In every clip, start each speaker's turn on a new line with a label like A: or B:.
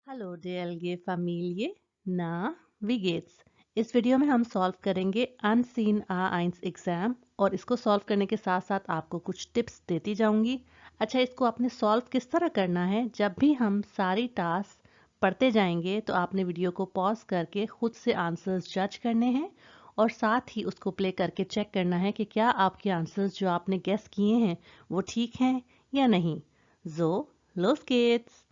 A: Hallo DLG Familie, na, wie geht's? इस video में हम सॉल्व करेंगे अनसीन A1 एग्जाम और इसको सॉल्व करने के साथ साथ आपको कुछ टिप्स देती जाऊंगी। अच्छा, इसको आपने सॉल्व किस तरह करना है? जब भी हम सारी टास्क पढ़ते जाएंगे तो आपने वीडियो को पॉज करके खुद से आंसर्स जज करने हैं और साथ ही उसको प्ले करके चेक करना है कि क्या आपके आंसर्स जो आपने गेस किए हैं वो ठीक हैं या नहीं। So, los geht's!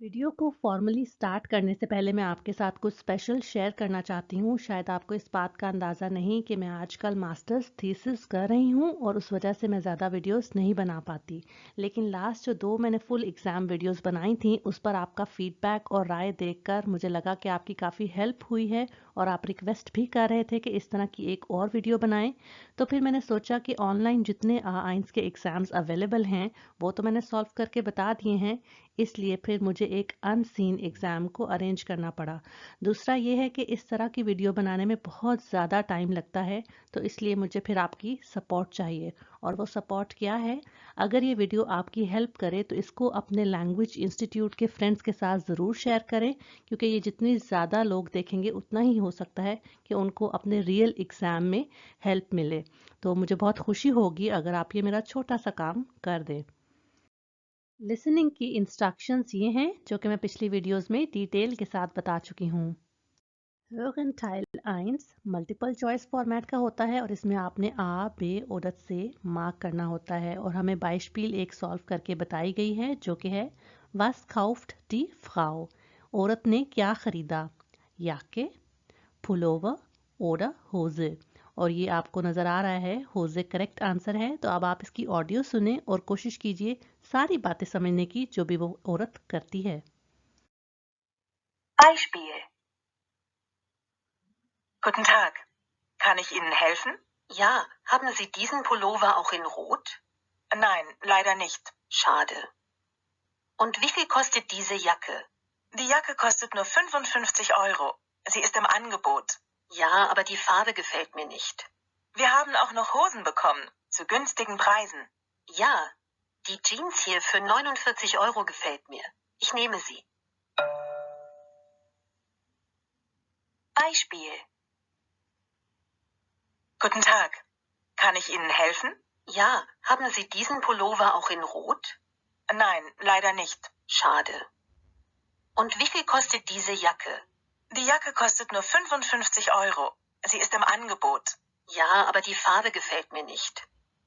A: वीडियो को फॉर्मली स्टार्ट करने से पहले मैं आपके साथ कुछ स्पेशल शेयर करना चाहती हूँ। शायद आपको इस बात का अंदाज़ा नहीं कि मैं आजकल मास्टर्स थीसिस कर रही हूँ और उस वजह से मैं ज़्यादा वीडियोस नहीं बना पाती, लेकिन लास्ट जो 2 मैंने फुल एग्ज़ाम वीडियोस बनाई थी उस पर आपका फीडबैक और राय देखकर मुझे लगा कि आपकी काफ़ी हेल्प हुई है और आप रिक्वेस्ट भी कर रहे थे कि इस तरह की एक और वीडियो बनाएं। तो फिर मैंने सोचा कि ऑनलाइन जितने A1 के एग्ज़ाम्स अवेलेबल हैं वो तो मैंने सॉल्व करके बता दिए हैं, इसलिए फिर मुझे एक अनसीन एग्ज़ाम को अरेंज करना पड़ा। दूसरा ये है कि इस तरह की वीडियो बनाने में बहुत ज़्यादा टाइम लगता है, तो इसलिए मुझे फिर आपकी सपोर्ट चाहिए। और वो सपोर्ट क्या है? अगर ये वीडियो आपकी हेल्प करे तो इसको अपने लैंग्वेज इंस्टीट्यूट के फ्रेंड्स के साथ ज़रूर शेयर करें, क्योंकि ये जितनी ज़्यादा लोग देखेंगे उतना ही हो सकता है कि उनको अपने रियल एग्ज़ाम में हेल्प मिले। तो मुझे बहुत खुशी होगी अगर आप ये मेरा छोटा सा काम कर दें। लिसनिंग की इंस्ट्रक्शंस ये हैं जो कि मैं पिछली वीडियोस में डिटेल के साथ बता चुकी हूँ। Hören Teil 1 multiple choice format का होता है और इसमें आपने आ, बे और से मार्क करना होता है और हमें बाइस्पील एक सॉल्व करके बताई गई है जो कि है Was kauft die Frau? औरत ने क्या खरीदा? Jacke, Pullover oder Hose? और ये आपको नजर आ रहा है होजे करेक्ट आंसर है। तो अब आप इसकी ऑडियो सुने और कोशिश कीजिए सारी बातें समझने की जो भी वो औरत करती है।
B: Beispiel. Guten Tag. Kann ich Ihnen helfen? Ja, haben Sie diesen Pullover auch in Rot? Nein, leider nicht. Schade. Und wie viel kostet diese Jacke? Die Jacke kostet nur 55 Euro. Sie ist im Angebot. Ja, aber die Farbe gefällt mir nicht. Wir haben auch noch Hosen bekommen, zu günstigen Preisen. Ja, die Jeans hier für 49 Euro gefällt mir. Ich nehme sie. Beispiel. Guten Tag. Kann ich Ihnen helfen? Ja, haben Sie diesen Pullover auch in Rot? Nein, leider nicht. Schade. Und wie viel kostet diese Jacke? Die Jacke kostet nur 55 Euro. Sie ist im Angebot. Ja, aber die Farbe gefällt mir nicht.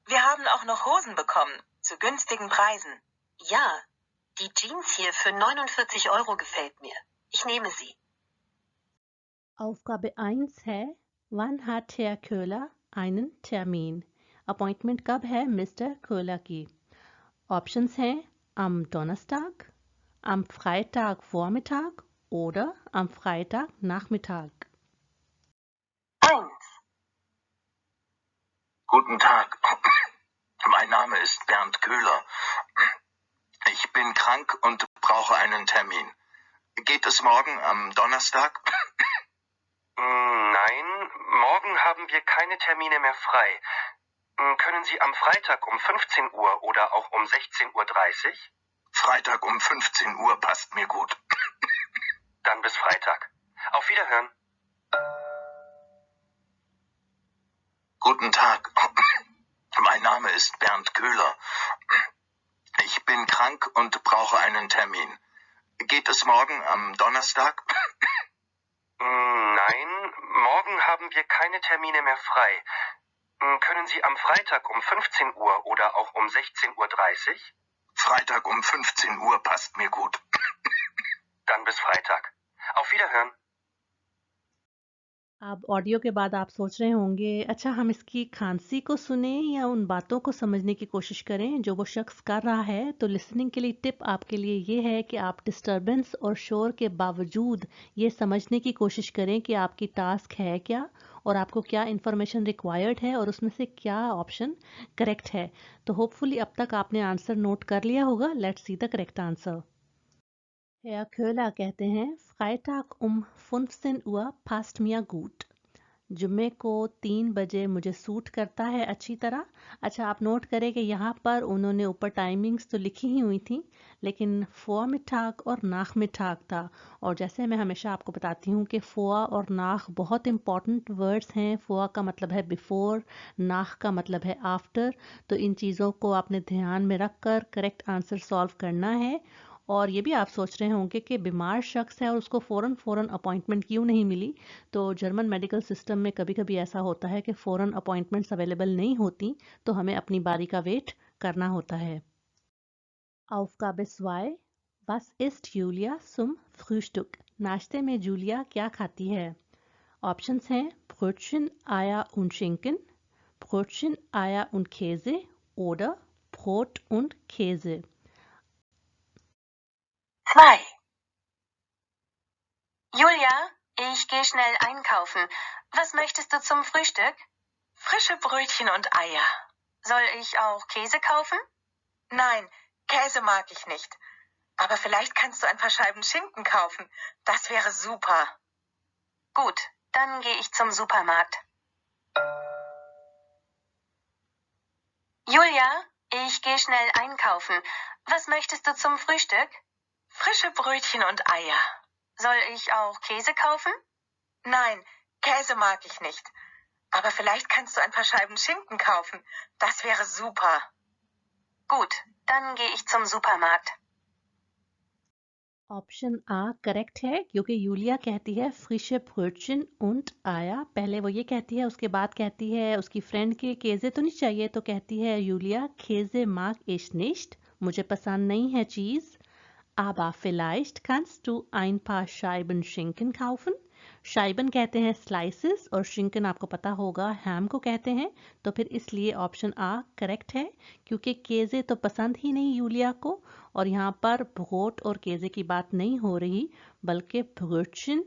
B: Wir haben auch noch Hosen bekommen, zu günstigen Preisen. Ja, die Jeans hier für 49 Euro gefällt mir. Ich nehme sie.
A: Aufgabe 1 है Wann hat Herr Köhler einen Termin? Appointment कब है mister Kohla की? Options हैं am Donnerstag, am Freitagvormittag oder am Freitagnachmittag.
B: 1.
C: Guten Tag. Mein Name ist Bernd Köhler. Ich bin krank und brauche einen Termin. Geht es morgen am Donnerstag?
D: Nein, morgen haben wir keine Termine mehr frei. Können Sie am Freitag um 15 Uhr oder auch um 16:30 Uhr?
C: Freitag um 15 Uhr passt mir gut.
D: Dann bis Freitag. Auf Wiederhören.
C: Guten Tag. Mein Name ist Bernd Köhler. Ich bin krank und brauche einen Termin. Geht es morgen am Donnerstag?
D: Nein, morgen haben wir keine Termine mehr frei. Können Sie am Freitag um 15 Uhr oder auch um 16:30 Uhr?
C: Freitag um 15 Uhr passt mir gut.
D: Dann bis Freitag. Auf Wiederhören.
A: अब audio के बाद आप सोच रहे होंगे, अच्छा हम इसकी खांसी को सुने या उन बातों को समझने की कोशिश करें जो वो शख्स कर रहा है। तो लिसनिंग के लिए टिप आपके लिए ये है कि आप डिस्टरबेंस और शोर के बावजूद ये समझने की कोशिश करें कि आपकी टास्क है क्या और आपको क्या इन्फॉर्मेशन रिक्वायर्ड है और उसमें से क्या ऑप्शन करेक्ट है। तो होपफुली अब तक आपने आंसर नोट कर लिया होगा। Let's see the correct answer. Herr Köhler कहते हैं Freitag um 15 Uhr passt mir gut. जुम्मे को 3 बजे मुझे सूट करता है अच्छी तरह। अच्छा, आप नोट करें कि यहाँ पर उन्होंने ऊपर टाइमिंग्स तो लिखी ही हुई थी, लेकिन फ़ोमिटाग और नाखमिटाग था। और जैसे मैं हमेशा आपको बताती हूँ कि फ़ोआ और नाख बहुत इंपॉर्टेंट वर्ड्स हैं। फ़ोआ का मतलब है बिफ़ोर, नाख का मतलब है आफ्टर। तो इन चीज़ों को आपने ध्यान में रख कर करेक्ट आंसर सॉल्व करना है। और ये भी आप सोच रहे होंगे कि बीमार शख्स है और उसको फ़ौरन अपॉइंटमेंट क्यों नहीं मिली। तो जर्मन मेडिकल सिस्टम में कभी कभी ऐसा होता है कि फ़ौरन अपॉइंटमेंट्स अवेलेबल नहीं होती, तो हमें अपनी बारी का वेट करना होता है। Aufgabe 2. Was isst Julia zum Frühstück? नाश्ते में जूलिया क्या खाती है? ऑप्शंस हैं Brötchen, Eier und Schinken, Brötchen, Eier und Käse oder Brot und Käse.
B: 2. Julia, ich gehe schnell einkaufen. Was möchtest du zum Frühstück? Frische Brötchen und Eier. Soll ich auch Käse kaufen? Nein, Käse mag ich nicht. Aber vielleicht kannst du ein paar Scheiben Schinken kaufen. Das wäre super. Gut, dann gehe ich zum Supermarkt. Julia, ich gehe schnell einkaufen. Was möchtest du zum Frühstück? Frische Brötchen und Eier. Soll ich auch Käse kaufen? Nein, Käse mag ich nicht. Aber vielleicht kannst du ein paar Scheiben Schinken kaufen. Das wäre super. Gut, dann gehe ich zum Supermarkt.
A: Option A correct है, क्योंकि Yulia कहती है फ्रिशे ब्रötchen und Eier। पहले वो ये कहती है, उसके बाद कहती है उसकी फ्रेंड के केजे तो नहीं चाहिए, तो कहती है Yulia Käse mag ich nicht, मुझे पसंद नहीं है चीज़। Aber vielleicht kannst du ein paar Scheiben Schinken kaufen। शाइबन कहते हैं स्लाइसेस और शिंकन आपको पता होगा हैम को कहते हैं। तो फिर इसलिए ऑप्शन आ करेक्ट है, क्योंकि केजे तो पसंद ही नहीं यूलिया को। और यहाँ पर ब्रोट और केजे की बात नहीं हो रही, बल्कि ब्रötchen,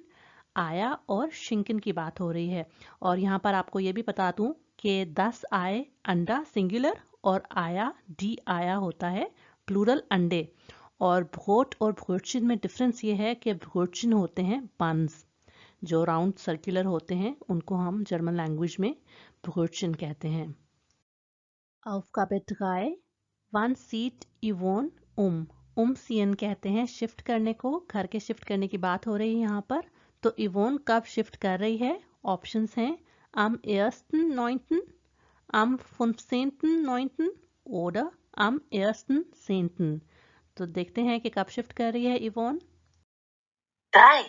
A: आया और शिंकन की बात हो रही है। और यहाँ पर आपको ये भी बता दूं कि 10 आए अंडा सिंगुलर और आया डी आया होता है प्लूरल अंडे। और ब्रोट और ब्रötchen में डिफरेंस ये है कि ब्रötchen होते हैं बन्स, जो राउंड सर्कुलर होते हैं, उनको हम जर्मन लैंग्वेज में ब्रötchen कहते हैं। Aufgabe 3. Wann zieht Yvonne um? Umziehen कहते हैं शिफ्ट करने को, घर के शिफ्ट करने की बात हो रही है यहाँ पर। तो इवोन कब शिफ्ट कर रही है? ऑप्शंस हैं am 1.9., am 15.9. oder am 1.10. तो देखते हैं कि कब शिफ्ट कर रही है Yvonne.
B: 3.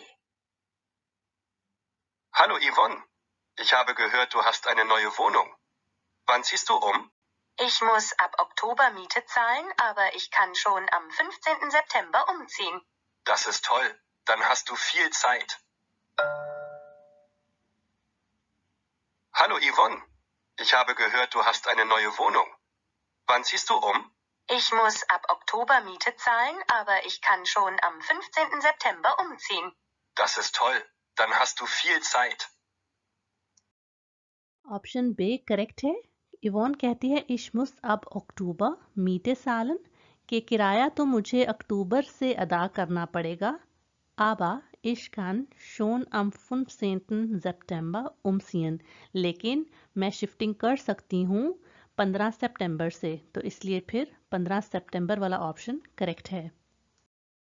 D: Hallo Yvonne, ich habe gehört, du hast eine neue Wohnung. Wann ziehst du um?
B: Ich muss ab Oktober Miete zahlen, aber ich kann schon am 15. September umziehen.
D: Das ist toll, dann hast du viel Zeit. Hallo Yvonne, ich habe gehört, du hast eine neue Wohnung. Wann ziehst du um?
B: Ich muss ab Oktober Miete zahlen, aber ich kann schon am 15. September umziehen.
D: Das ist toll, dann hast du viel Zeit.
A: Option B correct है। Yvonne कहती है ich muss ab Oktober Miete zahlen, कि किराया तो मुझे अक्टूबर से अदा करना पड़ेगा। aber ich kann schon am 15. September umziehen, लेकिन मैं शिफ्टिंग कर सकती हूँ 15 सितंबर से। तो इसलिए फिर 15 सितंबर वाला ऑप्शन करेक्ट है।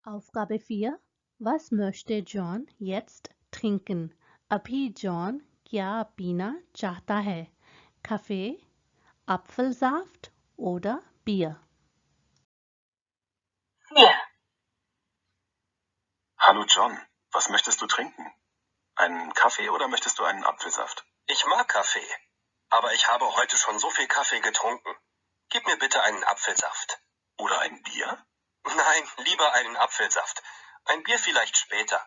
A: Aufgabe 4. Was möchte John jetzt trinken? अभी जॉन क्या पीना चाहता है? Kaffee, Apfelsaft oder Bier?
B: 4.
E: Hallo John, was möchtest du trinken? Einen Kaffee oder möchtest du einen Apfelsaft?
D: Ich mag Kaffee, aber ich habe heute schon so viel Kaffee getrunken. Gib mir bitte einen Apfelsaft.
E: Oder ein Bier?
D: Nein, lieber einen Apfelsaft. Ein Bier vielleicht später.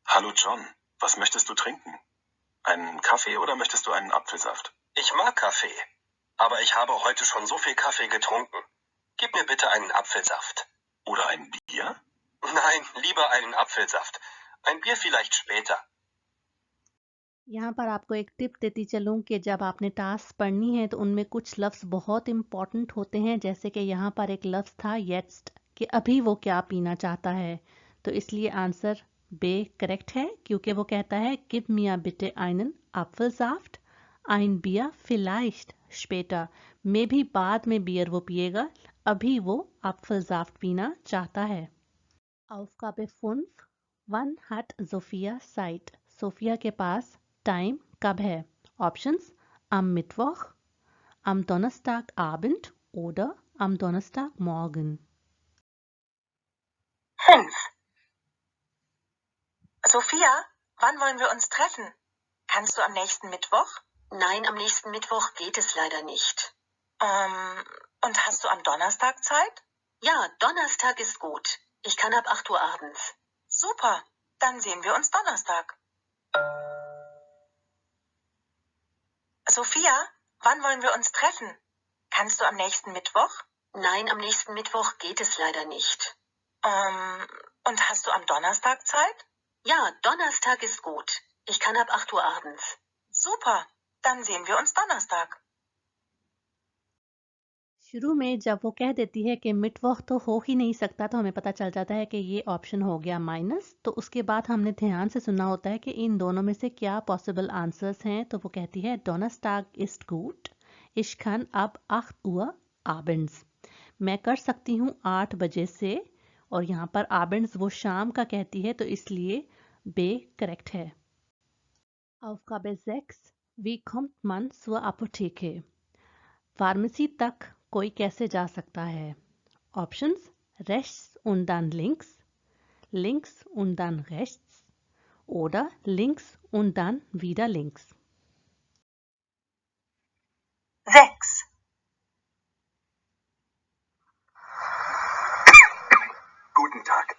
E: Hallo John, was möchtest du trinken? Einen Kaffee oder möchtest du einen Apfelsaft?
D: Ich mag Kaffee, aber ich habe heute schon so viel Kaffee getrunken. Gib mir bitte einen Apfelsaft.
E: Oder ein Bier?
D: Nein, lieber einen Apfelsaft. Ein Bier vielleicht später.
A: यहाँ पर आपको एक tip देती चलूँ कि जब आपने task पढ़नी है तो उनमें कुछ लफ्ज़ बहुत इम्पॉर्टेंट होते हैं, जैसे कि यहाँ पर एक लफ्ज़ था येट्स्ट, कि अभी वो क्या पीना चाहता है। तो इसलिए आंसर B करेक्ट है क्योंकि वो कहता है give mir bitte einen Apfelsaft. Ein Bier vielleicht später. में भी बाद में बियर वो पिएगा, अभी वो Apfelsaft पीना चाहता है. Aufgabe 5. Wann hat Sophia Zeit? Sophia के पास टाइम कब है? Options: am Mittwoch, am Donnerstagabend oder am Donnerstagmorgen.
B: 5. Sophia, wann wollen wir uns treffen? Kannst du am nächsten Mittwoch? Nein, am nächsten Mittwoch geht es leider nicht. Und hast du am Donnerstag Zeit? Ja, Donnerstag ist gut. Ich kann ab 8 Uhr abends. Super, dann sehen wir uns Donnerstag. Sophia, wann wollen wir uns treffen? Kannst du am nächsten Mittwoch? Nein, am nächsten Mittwoch geht es leider nicht. Und hast du am Donnerstag Zeit? Ja, Donnerstag ist gut. Ich kann ab 8 Uhr abends. Super, dann sehen wir uns Donnerstag.
A: शुरू में जब वो कह देती है कि मिडवॉक तो हो ही नहीं सकता तो हमें पता चल जाता है कि ये ऑप्शन हो गया माइनस. तो उसके बाद हमने ध्यान से सुनना होता है कि इन दोनों में से क्या पॉसिबल आंसर्स हैं. तो वो कहती है Donnerstag ist gut, ich kann ab 8 Uhr abends. मैं कर सकती हूँ 8 बजे से, और यहाँ पर abends वो शाम का कहती है तो इसलिए B करेक्ट है. Aufgabe 6. Wie kommt man zur Apotheke? Pharmacy तक कोई कैसे जा सकता है? Options: rechts und dann links, links und dann rechts oder links und dann wieder links.
B: 6.
C: Guten Tag.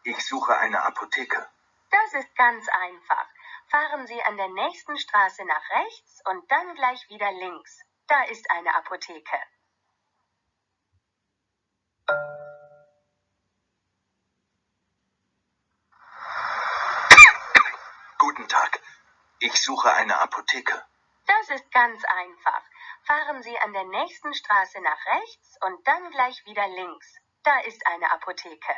C: Ich suche eine Apotheke.
F: Das ist ganz einfach. Fahren Sie an der nächsten Straße nach rechts und dann gleich wieder links. Da ist eine Apotheke.
C: Guten Tag. Ich suche eine Apotheke.
F: Das ist ganz einfach. Fahren Sie an der nächsten Straße nach rechts und dann gleich wieder links. Da ist eine Apotheke.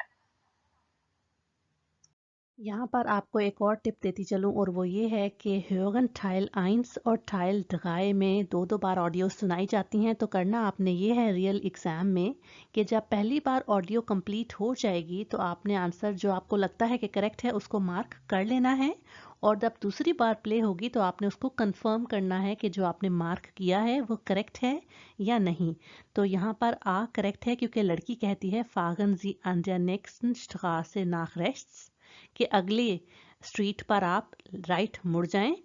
A: यहाँ पर आपको एक और tip देती चलूँ, और वो ये है कि ह्योगन टाइल 1 और टाइल 3 में दो बार ऑडियो सुनाई जाती हैं. तो करना आपने ये है रियल एग्ज़ाम में कि जब पहली बार ऑडियो कंप्लीट हो जाएगी तो आपने आंसर जो आपको लगता है कि करेक्ट है उसको मार्क कर लेना है, और जब दूसरी बार प्ले होगी तो आपने उसको कंफर्म करना है कि जो आपने मार्क किया है वो करेक्ट है या नहीं. तो यहाँ पर आ करेक्ट है क्योंकि लड़की कहती है fahren Sie an der nächsten Straße nach rechts, कि अगले स्ट्रीट पर आप राइट मुड़ जाएं,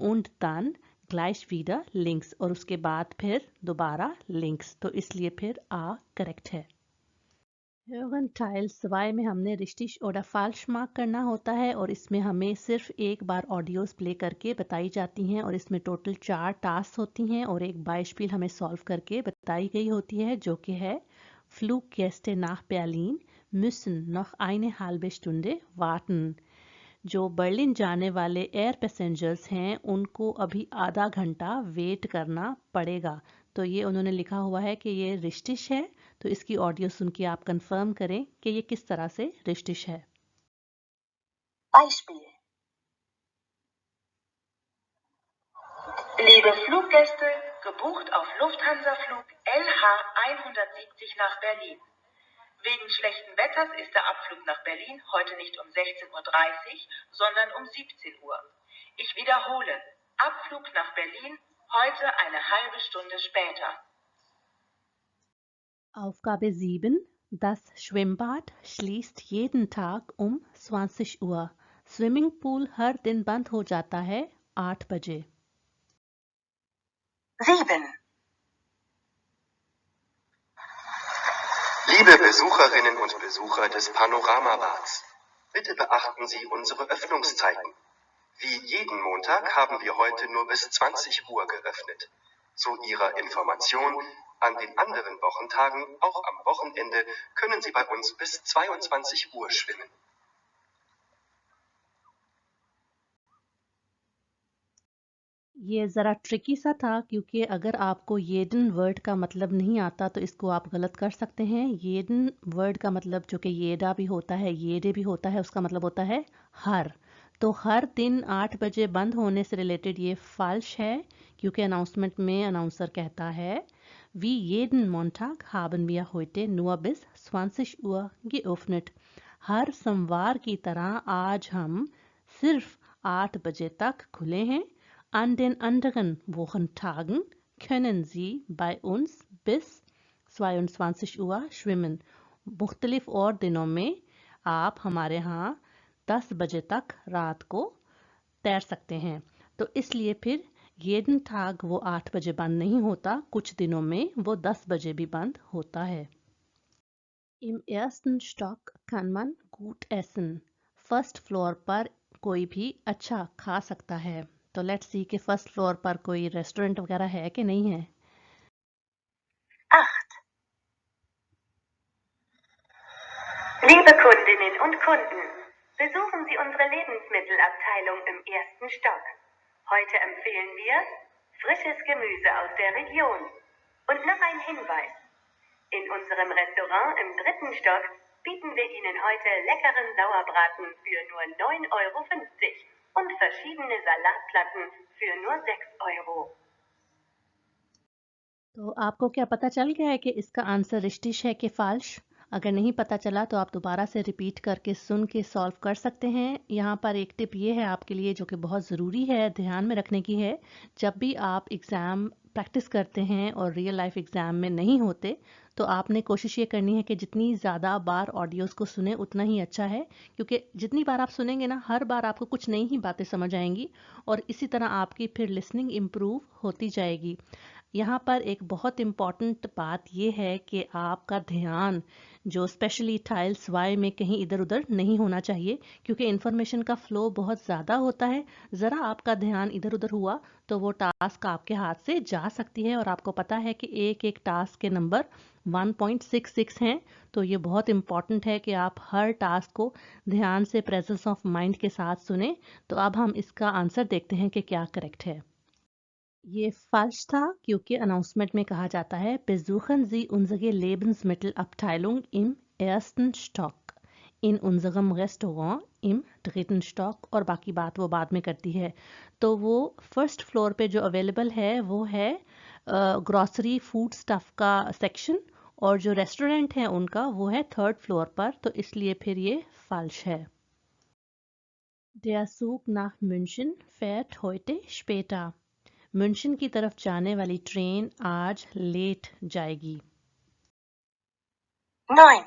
A: und dann gleich wieder links, और उसके बाद फिर दोबारा लिंक्स. तो इसलिए फिर आ करेक्ट है. ह्योगन टाइल 2 में हमने रिश्टिश oder फाल्श मार्क करना होता है, और इसमें हमें सिर्फ एक बार ऑडियोज प्ले करके बताई जाती हैं, और इसमें टोटल 4 टास्क होती हैं और एक बाइस्पिल हमें सॉल्व करके बताई गई होती है, जो कि है Fluggäste nach Berlin müssen noch eine halbe Stunde warten. जो बर्लिन जाने वाले एयर पैसेंजर्स हैं उनको अभी आधा घंटा वेट करना पड़ेगा. तो ये उन्होंने लिखा हुआ है कि ये रिश्टिश है, तो इसकी ऑडियो सुन के आप कंफर्म करें कि ये किस तरह से रिश्टिश है.
F: Beispiel. Liebe Fluggäste, gebucht auf Lufthansa-Flug LH170 nach Berlin. Wegen schlechten Wetters ist der Abflug nach Berlin heute nicht um 16:30 Uhr, sondern um 17 Uhr. Ich wiederhole, Abflug nach Berlin heute eine halbe Stunde später.
A: Aufgabe 7. Das Schwimmbad schließt jeden Tag um 20 Uhr. Swimming हर दिन बंद हो जाता है 8 बजे.
B: 7.
D: Liebe Besucherinnen und Besucher des Panoramabads, bitte beachten Sie unsere Öffnungszeiten. Wie jeden Montag haben wir heute nur bis 20 Uhr geöffnet. Zu Ihrer Information, an den anderen Wochentagen, auch am Wochenende, können Sie bei uns bis 22 Uhr schwimmen.
A: ये ज़रा tricky सा था क्योंकि अगर आपको येडन word का मतलब नहीं आता तो इसको आप गलत कर सकते हैं। येडन वर्ड का मतलब जो कि येडा भी होता है, येडे भी होता है, उसका मतलब होता है हर। तो हर दिन 8 बजे बंद होने से रिलेटेड ये फाल्श है क्योंकि अनाउंसमेंट में अनाउंसर कहता है Wie jeden Montag haben wir heute nur bis 20 Uhr geöffnet। हर सोमवार की तरह आज हम सिर्फ 8 बजे तक खुले हैं। An den anderen Wochentagen können Sie bei uns bis 22 Uhr schwimmen। मुख्तलिफ और दिनों में आप हमारे यहाँ 10 बजे तक रात को तैर सकते हैं। तो इसलिए फिर jeden Tag वो 8 बजे बंद नहीं होता, कुछ दिनों में वो 10 बजे भी बंद होता है। Im ersten Stock kann man gut essen। First floor पर कोई भी अच्छा खा सकता है। तो लेट्स सी कि फर्स्ट फ्लोर पर कोई रेस्टोरेंट वगैरह है कि नहीं है।
F: 8. Liebe Kundinnen und Kunden, besuchen Sie unsere Lebensmittelabteilung im ersten Stock. Heute empfehlen wir frisches Gemüse aus der Region. Und noch ein Hinweis. In unserem Restaurant im 3. Stock bieten wir Ihnen heute leckeren Sauerbraten für nur 9,50 € und verschiedene Salatplatten für nur 6 €.
A: तो आपको क्या पता चल गया है कि इसका answer रिश्तिश है कि फाल्श? अगर नहीं पता चला तो आप दोबारा से रिपीट करके सुन के सॉल्व कर सकते हैं। यहाँ पर एक टिप ये है आपके लिए जो कि बहुत ज़रूरी है, ध्यान में रखने की है। जब भी आप एग्ज़ाम प्रैक्टिस करते हैं और रियल लाइफ एग्ज़ाम में नहीं होते तो आपने कोशिश ये करनी है कि जितनी ज़्यादा बार ऑडियोज़ को सुने उतना ही अच्छा है, क्योंकि जितनी बार आप सुनेंगे ना हर बार आपको कुछ नई ही बातें समझ आएंगी और इसी तरह आपकी फिर लिसनिंग इम्प्रूव होती जाएगी। यहाँ पर एक बहुत इम्पॉर्टेंट बात यह है कि आपका ध्यान जो स्पेशली टाइल्स वाई में कहीं इधर उधर नहीं होना चाहिए, क्योंकि इन्फॉर्मेशन का फ्लो बहुत ज़्यादा होता है। ज़रा आपका ध्यान इधर उधर हुआ तो वो टास्क आपके हाथ से जा सकती है। और आपको पता है कि एक एक टास्क के नंबर 1.66 हैं। तो ये बहुत इम्पॉर्टेंट है कि आप हर टास्क को ध्यान से प्रेजेंस ऑफ माइंड के साथ सुने। तो अब हम इसका आंसर देखते हैं कि क्या करेक्ट है। ये falsch था क्योंकि अनाउंसमेंट में कहा जाता है Besuchen Sie unsere Lebensmittelabteilung im ersten Stock in unserem Restaurant im 3. Stock, और बाकी बात वो बाद में करती है। तो वो फर्स्ट फ्लोर पे जो अवेलेबल है वो है ग्रॉसरी फूड स्टफ का सेक्शन, और जो रेस्टोरेंट है उनका वो है 3rd फ्लोर पर। तो इसलिए फिर ये falsch है। Der Zug nach München fährt heute später। मुंशन की तरफ जाने वाली ट्रेन आज लेट जाएगी।
F: 9.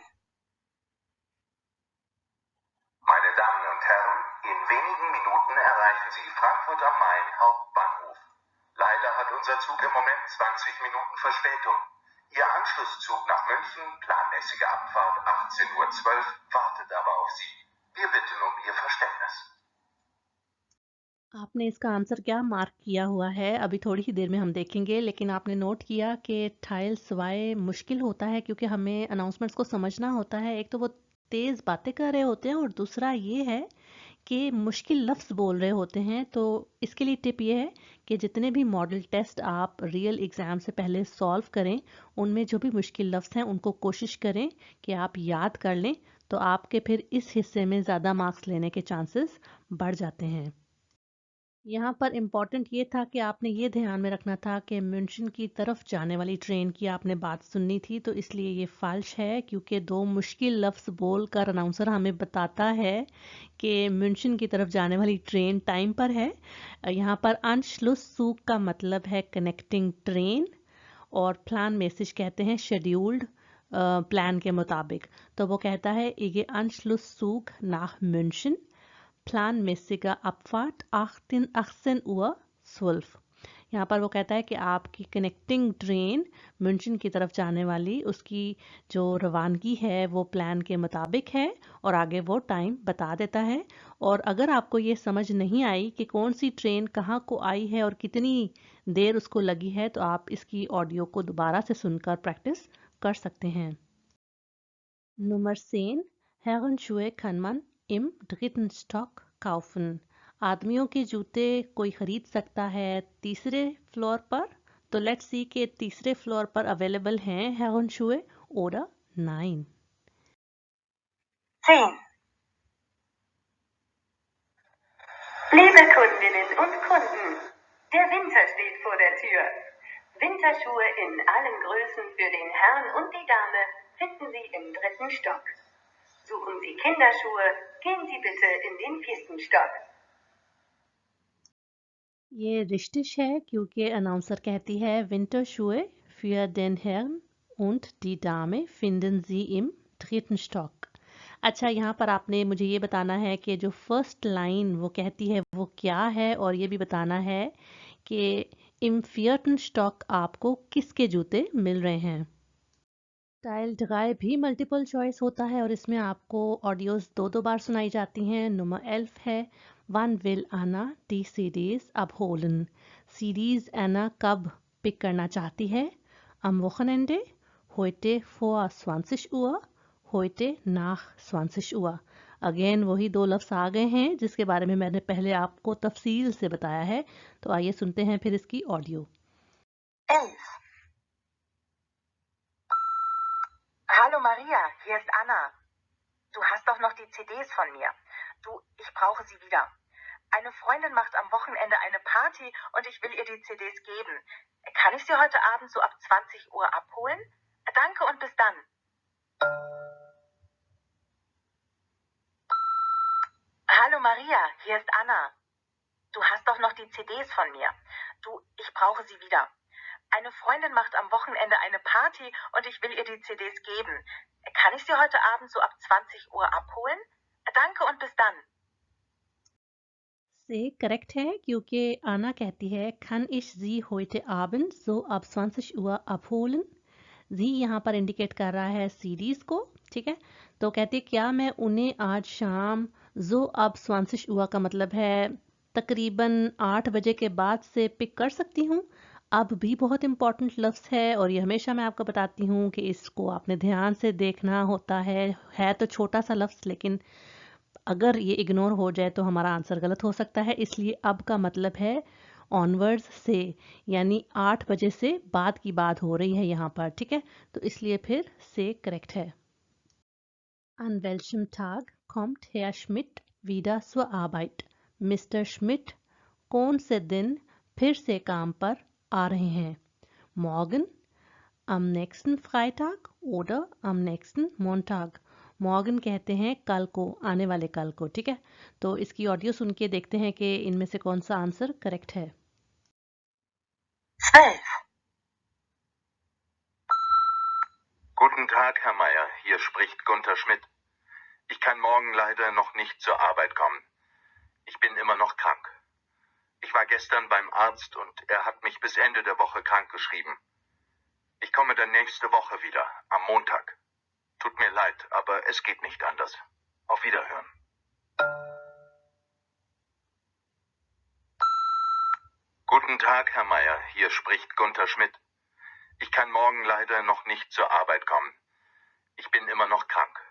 C: Meine Damen und Herren, in wenigen Minuten erreichen Sie Frankfurt am Main Hauptbahnhof. Leider hat unser Zug im Moment 20 Minuten Verspätung. Ihr Anschlusszug nach München, planmäßige Abfahrt 18:12 Uhr, wartet aber auf Sie. Wir bitten um Ihr Verständnis.
A: आपने इसका answer क्या mark किया हुआ है अभी थोड़ी ही देर में हम देखेंगे, लेकिन आपने नोट किया कि टाइल्स वाई मुश्किल होता है क्योंकि हमें अनाउंसमेंट्स को समझना होता है। एक तो वो तेज़ बातें कर रहे होते हैं और दूसरा ये है कि मुश्किल लफ्ज़ बोल रहे होते हैं। तो इसके लिए टिप ये है कि जितने भी मॉडल टेस्ट आप रियल एग्ज़ाम से पहले सॉल्व करें उनमें जो भी मुश्किल लफ्ज़ हैं उनको कोशिश करें कि आप याद कर लें, तो आपके फिर इस हिस्से में ज़्यादा मार्क्स लेने के चांसेस बढ़ जाते हैं। यहाँ पर इम्पॉर्टेंट ये था कि आपने ये ध्यान में रखना था कि म्यूनशन की तरफ जाने वाली ट्रेन की आपने बात सुननी थी। तो इसलिए ये फाल्श है क्योंकि दो मुश्किल लफ्ज़ बोलकर अनाउंसर हमें बताता है कि म्यूनशन की तरफ जाने वाली ट्रेन टाइम पर है। यहाँ पर Anschlusszug का मतलब है कनेक्टिंग ट्रेन, और प्लान मैसेज कहते हैं शेड्यूल्ड प्लान के मुताबिक। तो वो कहता है ये Anschlusszug nach München, planmäßige Abfahrt 18:12 Uhr। यहाँ पर वो कहता है कि आपकी कनेक्टिंग ट्रेन म्यूनशन की तरफ जाने वाली उसकी जो रवानगी है वो प्लान के मुताबिक है, और आगे वो टाइम बता देता है। और अगर आपको ये समझ नहीं आई कि कौन सी ट्रेन कहाँ को आई है और कितनी देर उसको लगी है, तो आप इसकी ऑडियो को दोबारा से सुनकर प्रैक्टिस कर सकते हैं। Nummer 10. Herrenschuhe kann man im 3. Stock kaufen। आदमियों के जूते कोई खरीद सकता है तीसरे फ्लोर पर। तो लेट्स सी कि तीसरे फ्लोर पर अवेलेबल हैं Herrenschuhe oder nein.
F: 10. Liebe Kundinnen und Kunden, der Winter steht vor der Tür. Winterschuhe in allen Größen für den Herrn und die Dame finden Sie im 3. Stock. Suchen Sie Kinderschuhe, gehen Sie bitte in den 4. Stock.
A: ये रिश्तिश है क्योंकि announcer कहती है winter Schuhe für den Herrn und die Dame finden Sie im 3. Stock. अच्छा, यहाँ पर आपने मुझे ये बताना है कि जो फर्स्ट लाइन वो कहती है वो क्या है, और ये भी बताना है कि im 4. Stock आपको किसके जूते मिल रहे हैं। टाइल 3 भी मल्टीपल चॉइस होता है और इसमें आपको ऑडियोज दो बार सुनाई जाती हैं। नंबर 11 है Wann will Anna die CDs abholen? CDs Anna कब पिक करना चाहती है? Am Wochenende, heute vor 20 Uhr, heute nach 20 Uhr. Again वही दो लफ्ज़ आ गए हैं जिसके बारे में मैंने पहले आपको तफसील से बताया है। तो आइए सुनते हैं फिर इसकी audio.
F: 11. Hallo Maria, hier ist Anna. Du hast doch noch die CDs von mir. Du, ich brauche sie wieder. Eine Freundin macht am Wochenende eine Party und ich will ihr die CDs geben. Kann ich sie heute Abend so ab 20 Uhr abholen? Danke und bis dann. Hallo Maria, hier ist Anna. Du hast doch noch die CDs von mir. Du, ich brauche sie wieder. Eine Freundin macht am Wochenende eine Party und ich will ihr die CDs geben. Kann ich sie heute Abend so ab 20 Uhr abholen? Danke und bis dann.
A: से correct है क्योंकि आना कहती है kann ich sie heute Abend so ab 20 Uhr abholen. जी यहाँ पर indicate कर रहा है सीरीज को, ठीक है। तो कहती है क्या मैं उन्हें आज शाम जो अब 20 Uhr का मतलब है तकरीबन 8 बजे के बाद से पिक कर सकती हूँ। अब भी बहुत इंपॉर्टेंट लफ्ज़ है और ये हमेशा मैं आपको बताती हूँ कि इसको आपने ध्यान से देखना होता है तो छोटा सा लफ्ज़, लेकिन अगर ये इग्नोर हो जाए तो हमारा आंसर गलत हो सकता है। इसलिए अब का मतलब है ऑनवर्ड्स से, यानी 8 बजे से बाद की बात हो रही है यहाँ पर, ठीक है। तो इसलिए फिर से करेक्ट है। An welchem Tag kommt Herr Schmidt wieder zur Arbeit? Mister Schmidt कौन से दिन फिर से काम पर आ रहे हैं? Morgen, am nächsten Freitag oder am nächsten Montag. Morgan कहते हैं कल को, आने वाले कल को, ठीक है। तो इसकी ऑडियो सुन के देखते हैं कि इनमें से कौन सा आंसर करेक्ट है।
F: 12.
C: Guten Tag, Herr Meier. Hier spricht Gunther Schmidt. Ich kann morgen leider noch nicht zur Arbeit kommen. Ich bin immer noch krank. Ich war gestern beim Arzt und er hat mich bis Ende der Woche krankgeschrieben. Ich komme dann nächste Woche wieder, am Montag. Tut mir leid, aber es geht nicht anders. Auf Wiederhören. Guten Tag, Herr Meier. Hier spricht Gunther Schmidt. Ich kann morgen leider noch nicht zur Arbeit kommen. Ich bin immer noch krank.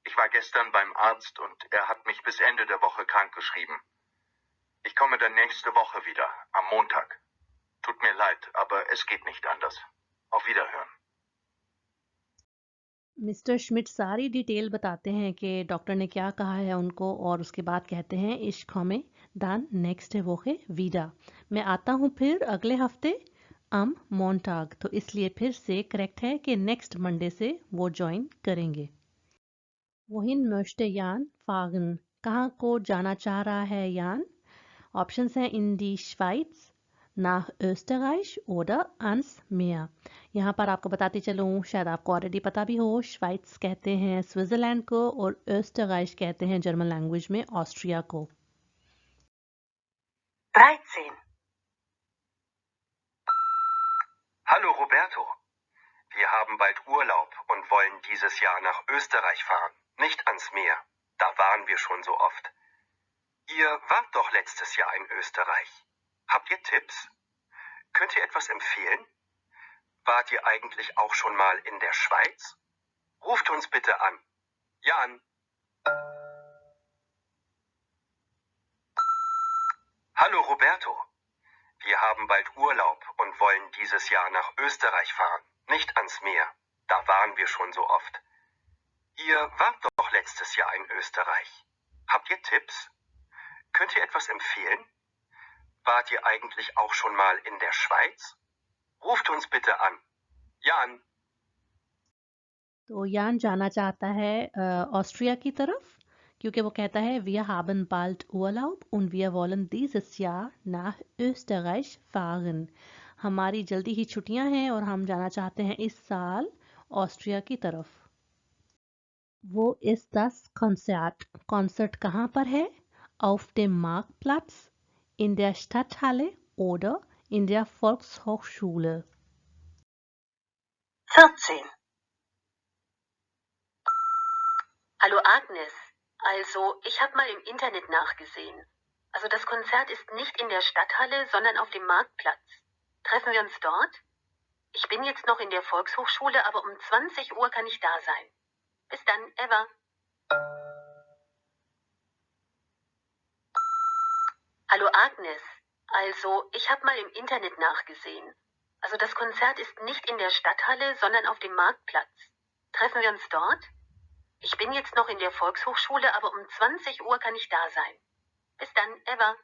C: Ich war gestern beim Arzt und er hat mich bis Ende der Woche krankgeschrieben. Ich komme dann nächste Woche wieder, am Montag. Tut mir leid, aber es geht nicht anders. Auf Wiederhören.
A: Mister Schmidt सारी detail बताते हैं कि doctor ने क्या कहा है उनको, और उसके बाद कहते हैं इश komme dann nächste Woche wieder. मैं आता हूँ फिर अगले हफ्ते am Montag. तो इसलिए फिर से करेक्ट है कि नेक्स्ट मंडे से वो ज्वाइन करेंगे। Wohin möchte Jan fahren? कहाँ को जाना चाह रहा है यान? ऑप्शंस हैं in die Schweiz, nach Österreich oder ans Meer. यहाँ पर आपको बताती चलूँ, शायद आपको ऑलरेडी पता भी हो, श्वाइट्स कहते हैं स्विट्जरलैंड को और österreich कहते हैं जर्मन लैंग्वेज में ऑस्ट्रिया को।
F: 13.
D: Hallo Roberto. Wir haben bald Urlaub und wollen dieses Jahr nach Österreich fahren, nicht ans Meer. Da waren wir schon so oft. Ihr wart doch letztes Jahr in Österreich. Habt ihr Tipps? Könnt ihr etwas empfehlen? Wart ihr eigentlich auch schon mal in der Schweiz? Ruft uns bitte an. Jan. Hallo Roberto. Wir haben bald Urlaub und wollen dieses Jahr nach Österreich fahren, nicht ans Meer. Da waren wir schon so oft. Ihr wart doch letztes Jahr in Österreich. Habt ihr Tipps? Könnt ihr etwas empfehlen? Wart ihr eigentlich auch schon mal in der Schweiz? Ruft uns bitte an. Jan.
A: तो यान जाना चाहता है Austria की तरफ, क्योंकि वो कहता है wir haben bald Urlaub und wir wollen dieses Jahr nach Österreich fahren. हमारी जल्दी ही छुट्टियां हैं और हम जाना चाहते हैं इस साल ऑस्ट्रिया की तरफ. वो ist das Konzert. Konzert कहाँ पर है? Auf dem Marktplatz, in der Stadthalle oder in der Volkshochschule.
B: 14. Hallo Agnes. Also, ich habe mal im Internet nachgesehen. Also das Konzert ist nicht in der Stadthalle, sondern auf dem Marktplatz. Treffen wir uns dort? Ich bin jetzt noch in der Volkshochschule, aber um 20 Uhr kann ich da sein. Bis dann, Eva. Hallo Agnes. Also, ich habe mal im Internet nachgesehen. Also das Konzert ist nicht in der Stadthalle, sondern auf dem Marktplatz. Treffen wir uns dort? Ich bin jetzt noch in der Volkshochschule, aber um 20 Uhr kann ich da sein. Bis dann, Eva.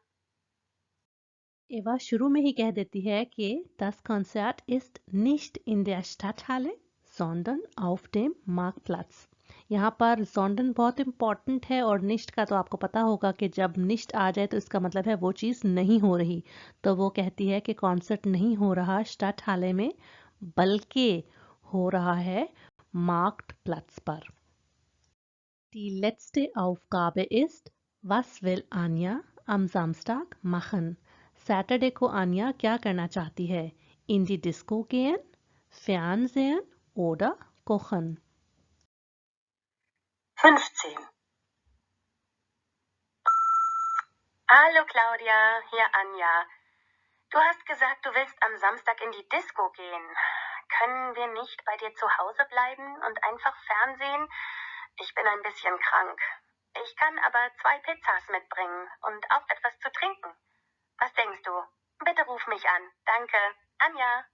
A: एवा शुरू में ही कह देती है कि das Konzert ist nicht in der Stadthalle, sondern auf dem Marktplatz. यहाँ पर sondern बहुत इम्पॉर्टेंट है और nicht का तो आपको पता होगा कि जब nicht आ जाए तो इसका मतलब है वो चीज़ नहीं हो रही. तो वो कहती है कि कॉन्सर्ट नहीं हो रहा Stadthalle में, बल्कि हो रहा है Marktplatz पर. Die letzte Aufgabe ist, was will Anja am Samstag machen? Saturday को आन्या क्या करना चाहती है? In die Disco gehen, Fernsehen oder kochen?
B: 15. Hallo Claudia, hier Anja. Du hast gesagt, du willst am Samstag in die Disco gehen. Können wir nicht bei dir zu Hause bleiben und einfach Fernsehen? Ich bin ein bisschen krank. Ich kann aber 2 Pizzas mitbringen und auch etwas zu trinken. Was denkst du? Bitte ruf mich an. Danke. Anja.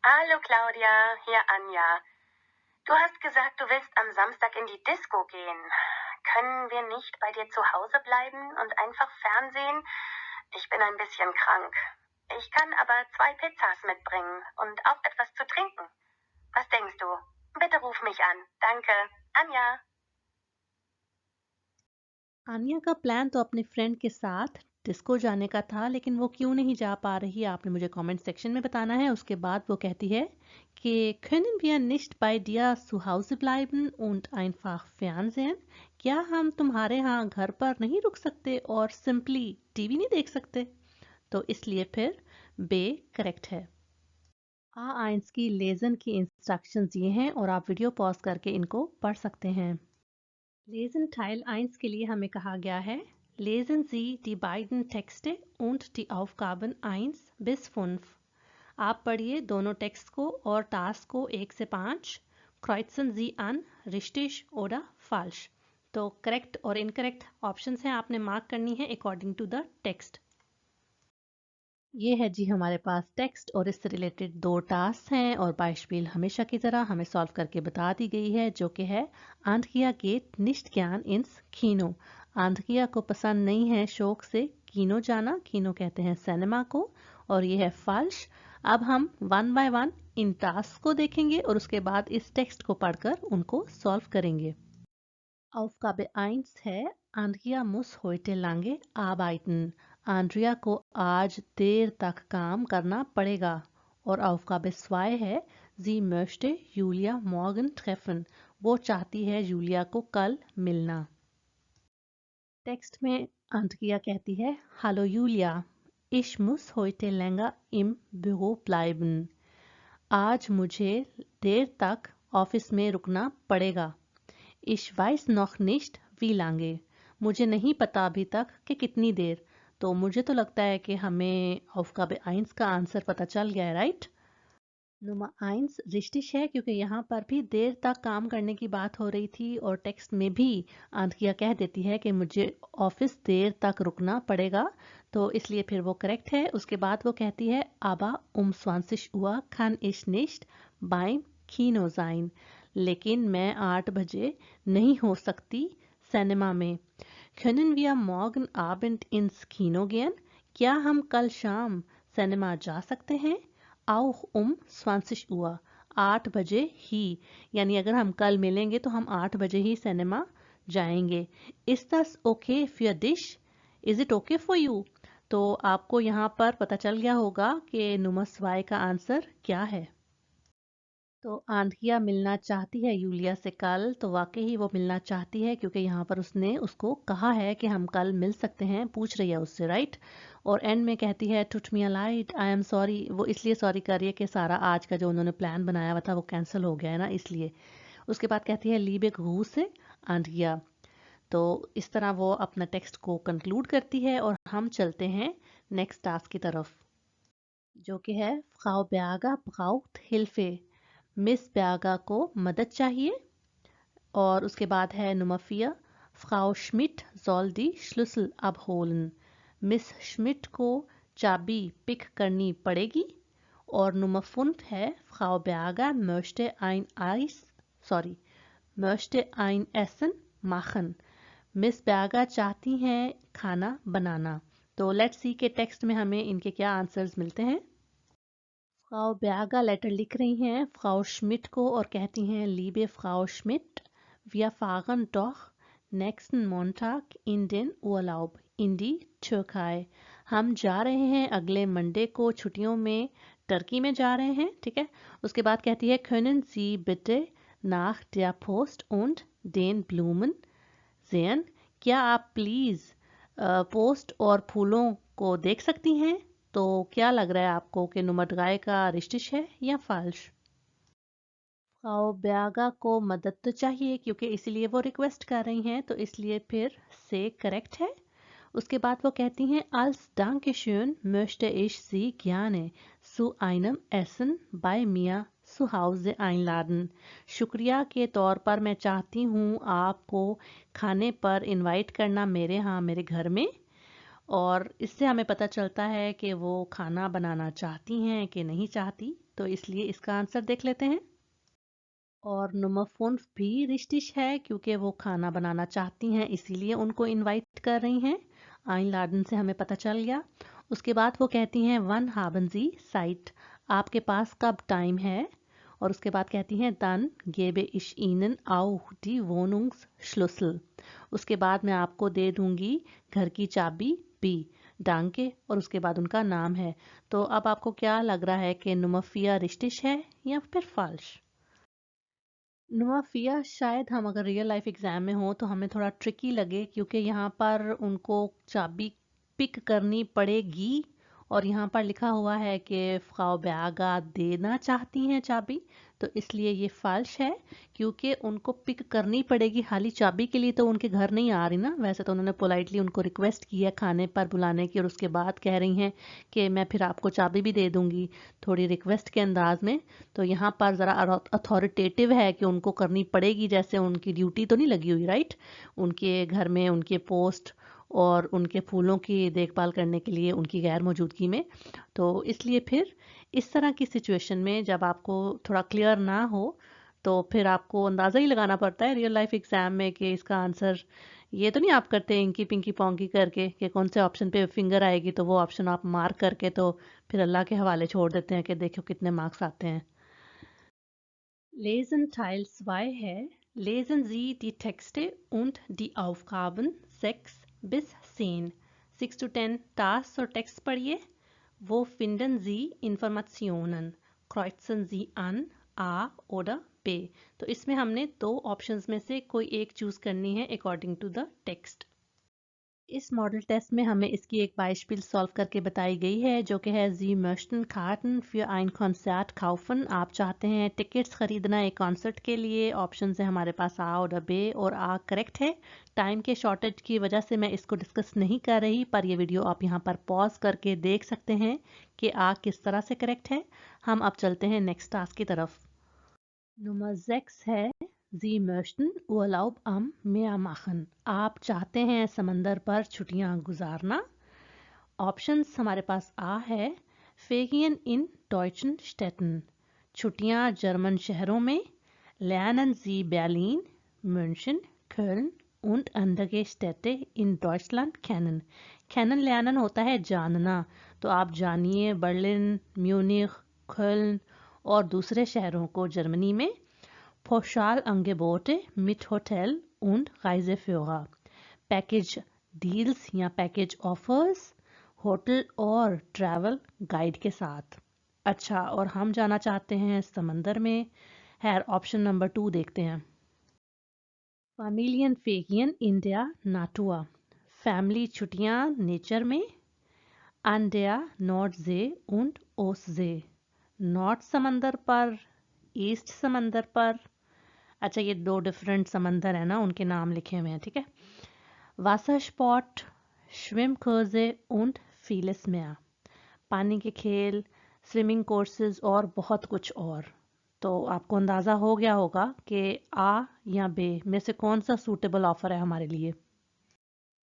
B: Hallo Claudia, hier Anja. Du hast gesagt, du willst am Samstag in die Disco gehen. Können wir nicht bei dir zu Hause bleiben und einfach Fernsehen? Ich bin ein bisschen krank. Ich kann aber 2 Pizzas mitbringen und auch etwas zu trinken. Was denkst du? Bitte ruf mich an. Danke. Anja.
A: Anya का plan तो अपने friend के साथ disco जाने का था, लेकिन वो क्यों नहीं जा पा रही आपने मुझे कमेंट सेक्शन में बताना है. उसके बाद वो कहती है कि können wir nicht bei dir zu Hause bleiben und einfach Fernsehen? क्या हम तुम्हारे यहाँ घर पर नहीं रुक सकते और सिंपली टीवी नहीं देख सकते? तो इसलिए फिर बे करेक्ट है. A1 की लेसन की इंस्ट्रक्शंस ये हैं और आप वीडियो पॉज करके इनको पढ़ सकते हैं. लेसन Teil 1 के लिए हमें कहा गया है Lesen Sie die beiden Texte und die Aufgaben 1 bis 5. आप पढ़िए दोनों टेक्स्ट को और टास्क को 1 से 5. Kreuzen Sie an richtig oder falsch. तो करेक्ट और इनकरेक्ट ऑप्शंस हैं, आपने मार्क करनी है अकॉर्डिंग टू द टेक्स्ट. ये है जी हमारे पास टेक्स्ट और इससे रिलेटेड 2 टास्क हैं और beispiel हमेशा की तरह हमें सॉल्व करके बता दी गई है, जो कि है Andrea geht nicht gern ins Kino. आंध्रिया को पसंद नहीं है शौक से कीनो जाना. कीनो कहते हैं सिनेमा को. और ये है falsch. अब हम 1 by 1 इन टास्क को देखेंगे और उसके बाद इस टेक्स्ट को पढ़कर उनको सॉल्व करेंगे. Aufgabe 1 है Andrea muss heute lange arbeiten. आंड्रिया को आज देर तक काम करना पड़ेगा. और Aufgabe 2 है Sie möchte Julia morgen treffen. वो चाहती है जूलिया को कल मिलना. टेक्स्ट में आंड्रिया कहती है Hallo Julia, ich muss heute länger im Büro bleiben. आज मुझे देर तक ऑफिस में रुकना पड़ेगा. Ich weiß noch nicht wie lange. मुझे नहीं पता अभी तक कि कितनी देर. तो मुझे तो लगता है कि हमें Aufgabe 1 का आंसर पता चल गया है, राइट? Nummer 1 रिश्तिश है क्योंकि यहाँ पर भी देर तक काम करने की बात हो रही थी और टेक्स्ट में भी आंधिया कह देती है कि मुझे ऑफिस देर तक रुकना पड़ेगा, तो इसलिए फिर वो करेक्ट है। उसके बाद वो कहती है aber 20 Uhr kann ich nicht beim Kino sein, लेकिन मैं 8 बजे नहीं हो सकती सिनेमा में। Können wir morgen Abend ins Kino gehen? क्या हम कल शाम सिनेमा जा सकते हैं? Auch 20 Uhr, 8 बजे ही, यानी अगर हम कल मिलेंगे तो हम 8 बजे ही सिनेमा जाएंगे। Ist das okay für dich? Is it okay for you? तो आपको यहाँ पर पता चल गया होगा कि Nummer 2 का आंसर क्या है। तो आंधिया मिलना चाहती है यूलिया से कल, तो वाकई ही वो मिलना चाहती है क्योंकि यहाँ पर उसने उसको कहा है कि हम कल मिल सकते हैं, पूछ रही है उससे, राइट। और एंड में कहती है टुट मी लाइट, आई एम सॉरी। वो इसलिए सॉरी कर रही है कि सारा आज का जो उन्होंने प्लान बनाया हुआ था वो कैंसिल हो गया है ना, इसलिए। उसके बाद कहती है लीबे घू से आंधिया। तो इस तरह वो अपना टेक्स्ट को कंक्लूड करती है और हम चलते हैं नेक्स्ट टास्क की तरफ, जो कि है फ्राउ ब्यागा ब्राउcht हिल्फे। मिस ब्यागा को मदद चाहिए। और उसके बाद है Nummer 4 फ्राउ Schmidt soll die Schlüssel abholen। Miss Schmidt को चाबी पिक करनी पड़ेगी। और Nummer 5 है फ्राउ ब्यागा möchte ein Essen machen। Miss ब्यागा चाहती हैं खाना बनाना। तो लेट्स सी के टेक्स्ट में हमें इनके क्या आंसर्स मिलते हैं। फ्राउ ब्यागा लेटर लिख रही हैं फ्राउ श्मिट को और कहती हैं लीबे फ्राउ Schmidt, wir fahren doch nächsten Montag in den Urlaub in die Türkei। हम जा रहे हैं अगले मंडे को छुट्टियों में टर्की में जा रहे हैं, ठीक है। उसके बाद कहती है können Sie bitte nach der Post und den Blumen sehen। क्या आप प्लीज पोस्ट और फूलों को देख सकती हैं। तो क्या लग रहा है आपको कि नुमडगाय का रिश्तिश है या फाल्श। फ्राउ ब्यागा को मदद तो चाहिए क्योंकि इसीलिए वो रिक्वेस्ट कर रही हैं, तो इसलिए फिर से करेक्ट है। उसके बाद वो कहती हैं als Dankeschön möchte ich Sie gerne zu einem Essen bei mir zu Hause einladen। शुक्रिया के तौर पर मैं चाहती हूँ आपको खाने पर इनवाइट करना मेरे यहाँ मेरे घर में। और इससे हमें पता चलता है कि वो खाना बनाना चाहती हैं कि नहीं चाहती, तो इसलिए इसका आंसर देख लेते हैं। और Nummer 5 भी रिश्तिश है क्योंकि वो खाना बनाना चाहती हैं, इसीलिए उनको इनवाइट कर रही हैं। einladen से हमें पता चल गया। उसके बाद वो कहती हैं wann haben Sie Zeit, आपके पास कब टाइम है। और उसके बाद कहती हैं dann gebe ich Ihnen auch die Wohnungsschlüssel, उसके बाद मैं आपको दे दूंगी घर की चाबी भी, डांके और उसके बाद उनका नाम है। तो अब आपको क्या लग रहा है कि नुमफिया रिश्तिश है या फिर फाल्श। नुमफिया शायद हम अगर रियल लाइफ एग्जाम में हो तो हमें थोड़ा ट्रिकी लगे क्योंकि यहाँ पर उनको चाबी पिक करनी पड़ेगी और यहाँ पर लिखा हुआ है कि फ्राउ ब्यागा देना चाहती हैं चाबी, तो इसलिए ये फाल्श है क्योंकि उनको पिक करनी पड़ेगी। खाली चाबी के लिए तो उनके घर नहीं आ रही ना, वैसे तो उन्होंने पोलाइटली उनको रिक्वेस्ट किया खाने पर बुलाने की और उसके बाद कह रही हैं कि मैं फिर आपको चाबी भी दे दूंगी, थोड़ी रिक्वेस्ट के अंदाज में। तो यहाँ पर ज़रा अथॉरिटेटिव है कि उनको करनी पड़ेगी, जैसे उनकी ड्यूटी तो नहीं लगी हुई, राइट, उनके घर में उनके पोस्ट और उनके फूलों की देखभाल करने के लिए उनकी गैर मौजूदगी में। तो इसलिए फिर इस तरह की सिचुएशन में जब आपको थोड़ा क्लियर ना हो तो फिर आपको अंदाज़ा ही लगाना पड़ता है रियल लाइफ एग्जाम में कि इसका आंसर, ये तो नहीं आप करते इंकी पिंकी पोंकी करके कि कौन से ऑप्शन पे फिंगर आएगी तो वो ऑप्शन आप मार्क करके तो फिर अल्लाह के हवाले छोड़ देते हैं कि देखो कितने मार्क्स आते हैं। Lesen Teil 2 है Lesen Sie die Texte und die Aufgaben 6 bis 10। 6 to 10 Tasks और टेक्स्ट पढ़िए। Wo finden Sie Informationen? Kreuzen Sie an A oder B। तो इसमें हमने दो ऑप्शंस में से कोई एक चूज करनी है अकॉर्डिंग टू द टेक्स्ट। इस मॉडल टेस्ट में हमें इसकी एक Beispiel सॉल्व करके बताई गई है, जो कि है Sie möchten Karten für ein Konzert kaufen। आप चाहते हैं टिकट्स खरीदना एक कॉन्सर्ट के लिए। ऑप्शन है हमारे पास A और B, और A करेक्ट है। टाइम के शॉर्टेज की वजह से मैं इसको डिस्कस नहीं कर रही, पर ये वीडियो आप यहाँ पर पॉज करके देख सकते हैं कि A किस तरह से करेक्ट है। हम अब चलते हैं नेक्स्ट टास्क की तरफ। नंबर 6 है Sie möchten Urlaub am Meer machen। आप चाहते हैं समंदर पर छुट्टियां गुजारना। ऑप्शंस हमारे पास A है Ferien in deutschen Städten, छुट्टियां जर्मन शहरों में। Lernen Sie Berlin, München, Köln und andere Städte in Deutschland kennen। kennen lernen होता है जानना, तो आप जानिए बर्लिन, म्यूनिख, कॉल्न और दूसरे शहरों को जर्मनी में। Pauschalangebote mit Hotel und Reiseführer, package deals या पैकेज ऑफर्स होटल और ट्रैवल गाइड के साथ। अच्छा, और हम जाना चाहते हैं समंदर में। है ऑप्शन नंबर 2 देखते हैं। Familienferien in der Natur, family छुट्टियां नेचर में। An der Nordsee und Ostsee, north समंदर पर, ईस्ट समंदर पर। अच्छा, ये 2 डिफरेंट समंदर है ना, उनके नाम लिखे हुए हैं, ठीक है। Wassersport, Schwimmkurse und vieles mehr, पानी के खेल, स्विमिंग कोर्सेज और बहुत कुछ और। तो आपको अंदाज़ा हो गया होगा कि A या B में से कौन सा सूटेबल ऑफर है हमारे लिए।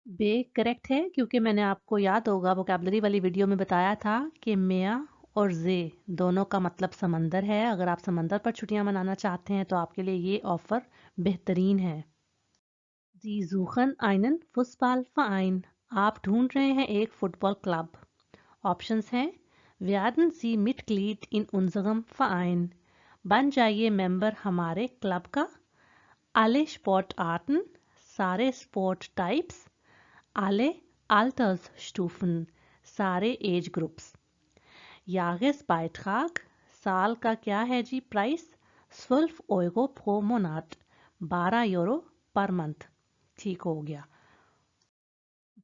A: B करेक्ट है, क्योंकि मैंने आपको याद होगा वोकैबुलरी वाली वीडियो में बताया था कि मेया और जे दोनों का मतलब समंदर है। अगर आप समंदर पर छुट्टियां मनाना चाहते हैं तो आपके लिए ये ऑफर बेहतरीन है। Sie suchen einen Fußballverein, आप ढूंढ रहे हैं एक फुटबॉल क्लब। ऑप्शंस हैं werden Sie Mitglied in unserem Verein, बन जाइए मेंबर हमारे क्लब का। alle Sportarten, सारे स्पोर्ट टाइप्स। alle Altersstufen, सारे एज ग्रुप्स। Jahresbeitrag, साल का क्या है जी price. 12 Euro pro Monat, 12 euro पर मंथ। ठीक हो गया।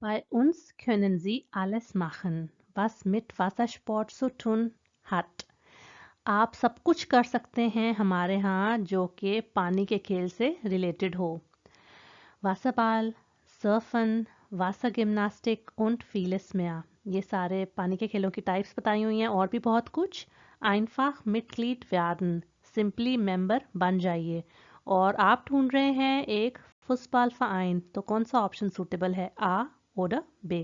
A: Bei uns können Sie alles machen, was mit Wassersport zu tun hat। आप सब कुछ कर सकते हैं हमारे यहाँ जो कि पानी के खेल से रिलेटेड हो। Wasserball, Surfen, Wassergymnastik und vieles mehr, ये सारे पानी के खेलों की टाइप्स बताई हुई हैं, और भी बहुत कुछ। Einfach Mitglied werden, simply member बन जाइए। और आप ढूंढ रहे हैं एक फुटबॉल तो कौन सा ऑप्शन सूटेबल है, A और B।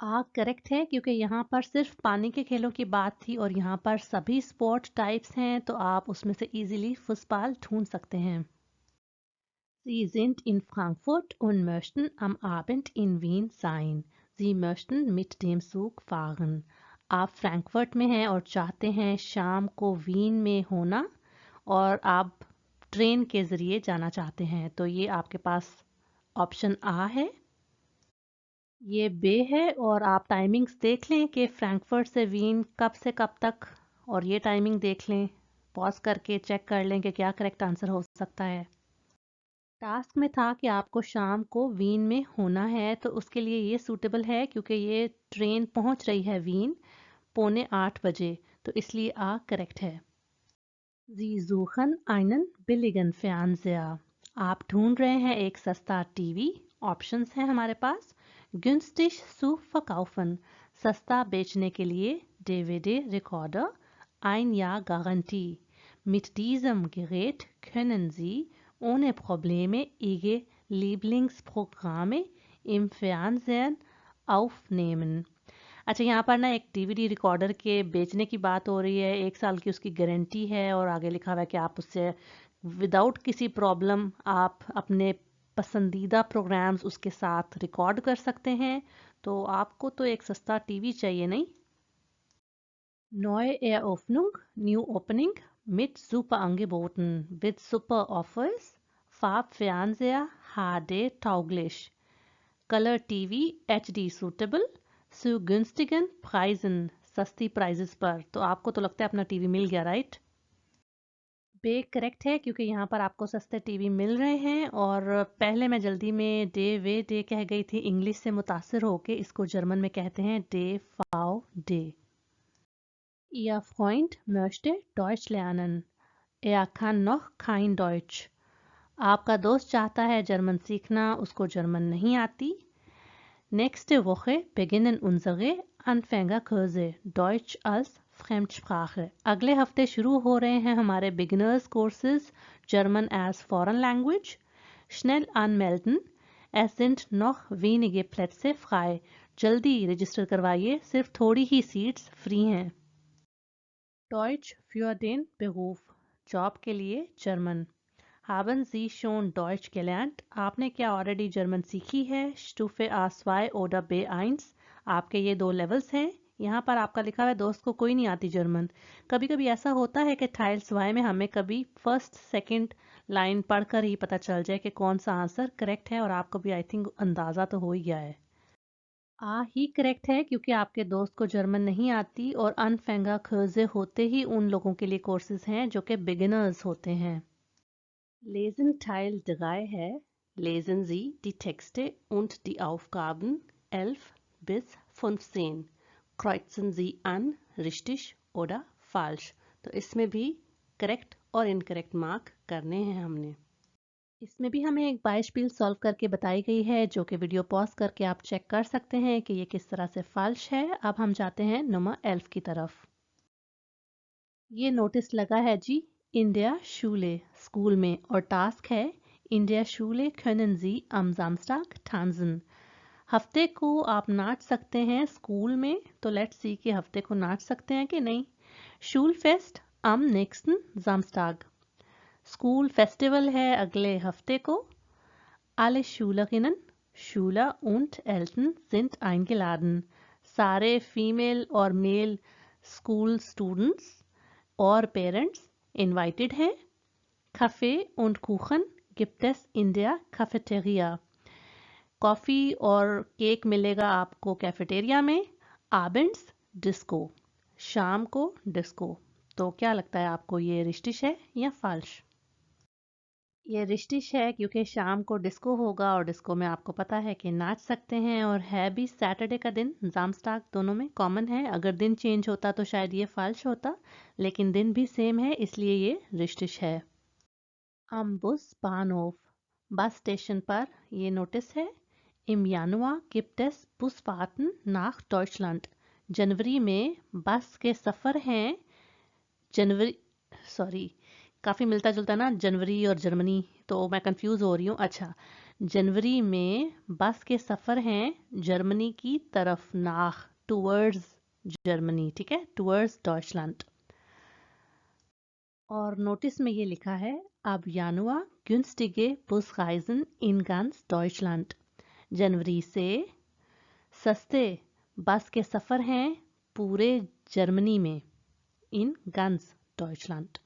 A: A करेक्ट है, क्योंकि यहाँ पर सिर्फ पानी के खेलों की बात थी और यहाँ पर सभी स्पोर्ट टाइप्स हैं, तो आप उसमें से इजीली फुटबॉल ढूंढ सकते हैं। Sie sind in Frankfurt und möchten am Abend in Wien sein. Sie möchten mit dem Zug fahren. आप फ्रैंकफर्ट में हैं और चाहते हैं शाम को वीन में होना, और आप ट्रेन के ज़रिए जाना चाहते हैं। तो ये आपके पास ऑप्शन A है। ये B है, और आप टाइमिंग्स देख लें कि फ्रैंकफर्ट से वीन कब से कब तक, और ये टाइमिंग देख लें, पॉज करके चेक कर लें कि क्या करेक्ट आंसर हो सकता है। टास्क में था कि आपको शाम को वीन में होना है, तो उसके लिए ये सूटेबल है, क्योंकि ये ट्रेन पहुंच रही है वीन 7:45 बजे, तो इसलिए A करेक्ट है। Sie suchen einen billigen Fernseher, आप ढूंढ रहे हैं एक सस्ता टीवी। ऑप्शंस हैं हमारे पास günstig zu verkaufen, सस्ता बेचने के लिए। DVD Recorder, ein Jahr Garantie, mit diesem Gerät können Sie ohne Probleme Ihre Lieblingsprogramme im Fernsehen aufnehmen। अच्छा, यहाँ पर ना एक DVD रिकॉर्डर के बेचने की बात हो रही है। 1 साल की उसकी गारंटी है, और आगे लिखा हुआ है कि आप उससे विदाउट किसी प्रॉब्लम आप अपने पसंदीदा प्रोग्राम्स उसके साथ रिकॉर्ड कर सकते हैं। तो आपको तो एक सस्ता टीवी चाहिए, नहीं। Neue Eröffnung, New Opening mit super Angeboten, with super Offers, Farbfernseher, HD tauglich, Color TV, HD suitable, zu günstigen Preisen, सस्ती प्राइजेस पर। तो आपको तो लगता है अपना टीवी मिल गया, राइट। बे करेक्ट है क्योंकि यहाँ पर आपको सस्ते टीवी मिल रहे हैं, और पहले मैं जल्दी में डे वे डे कह गई थी, इंग्लिश से मुतासिर होके इसको जर्मन में कहते हैं डे फाउ डे। Ihr Freund möchte Deutsch lernen. Er kann noch kein Deutsch. आपका दोस्त चाहता है जर्मन सीखना, उसको जर्मन नहीं आती। Nächste Woche beginnen unsere Anfängerkurse Deutsch als Fremdsprache. अगले हफ्ते शुरू हो रहे हैं हमारे beginners courses German as Foreign Language. Schnell anmelden. Es sind noch wenige Plätze frei. जल्दी रजिस्टर करवाइए, सिर्फ थोड़ी ही सीट्स फ्री हैं। Deutsch für den Beruf. Job के लिए German. Haben Sie schon Deutsch gelernt? आपने क्या ऑलरेडी जर्मन सीखी है? Stufe A2 oder B1. आपके ये 2 लेवल्स हैं। यहाँ पर आपका लिखा हुआ है दोस्त को कोई नहीं आती जर्मन। कभी कभी ऐसा होता है कि टाइल्स वाई में हमें कभी फर्स्ट सेकंड लाइन पढ़कर ही पता चल जाए कि कौन सा आंसर करेक्ट है, और आपको भी आई थिंक अंदाज़ा तो हो ही गया है। ही करेक्ट है क्योंकि आपके दोस्त को जर्मन नहीं आती, और अनफेंगा खर्जे होते ही उन लोगों के लिए कोर्सेज हैं जो कि बिगिनर्स होते हैं। Lesen Teil 3 है Lesen Sie die Texte und die Aufgaben 11 bis 15. Kreuzen Sie an richtig oder falsch. तो इसमें भी करेक्ट और इनकरेक्ट मार्क करने हैं हमने। इसमें भी हमें एक बाइस्पिल सॉल्व करके बताई गई है जो कि वीडियो पॉज करके आप चेक कर सकते हैं कि ये किस तरह से फाल्श है। अब हम जाते हैं नंबर 11 की तरफ। ये नोटिस लगा है जी इंडिया शूले स्कूल में, और टास्क है India शूले können Sie am Samstag tanzen. हफ्ते को आप नाच सकते हैं स्कूल में, तो लेट्स सी कि हफ्ते को नाच सकते हैं कि नहीं। शूल फेस्ट am nächsten Samstag. School festival है अगले हफ्ते को। Alle Schülerinnen, Schüler und Eltern sind eingeladen. सारे फीमेल और मेल स्कूल स्टूडेंट्स और पेरेंट्स इनवाइटेड हैं। Kaffee und Kuchen gibt es in der Cafeteria. Coffee और केक मिलेगा आपको कैफेटेरिया में। Abends डिस्को, शाम को डिस्को। तो क्या लगता है आपको, ये रिश्तिश है या फाल्श? ये रिश्तिश है क्योंकि शाम को डिस्को होगा, और डिस्को में आपको पता है कि नाच सकते हैं, और है भी सैटरडे का दिन। जामस्टाग दोनों में कॉमन है। अगर दिन चेंज होता तो शायद ये फाल्श होता, लेकिन दिन भी सेम है इसलिए ये रिश्तिश है। Am Busbahnhof, बस स्टेशन पर ये नोटिस है। Im Januar gibt es Busfahrten nach Deutschland. जनवरी में बस के सफ़र हैं। काफ़ी मिलता जुलता ना जनवरी और जर्मनी, तो मैं कंफ्यूज हो रही हूँ। अच्छा, जनवरी में बस के सफ़र हैं जर्मनी की तरफ, नाख टूवर्ड्स जर्मनी, ठीक है, टूवर्ड्स डॉइचलैंड। और नोटिस में ये लिखा है अब Januar günstige Busreisen in ganz Deutschland. जनवरी से सस्ते बस के सफ़र हैं पूरे जर्मनी में, in ganz Deutschland.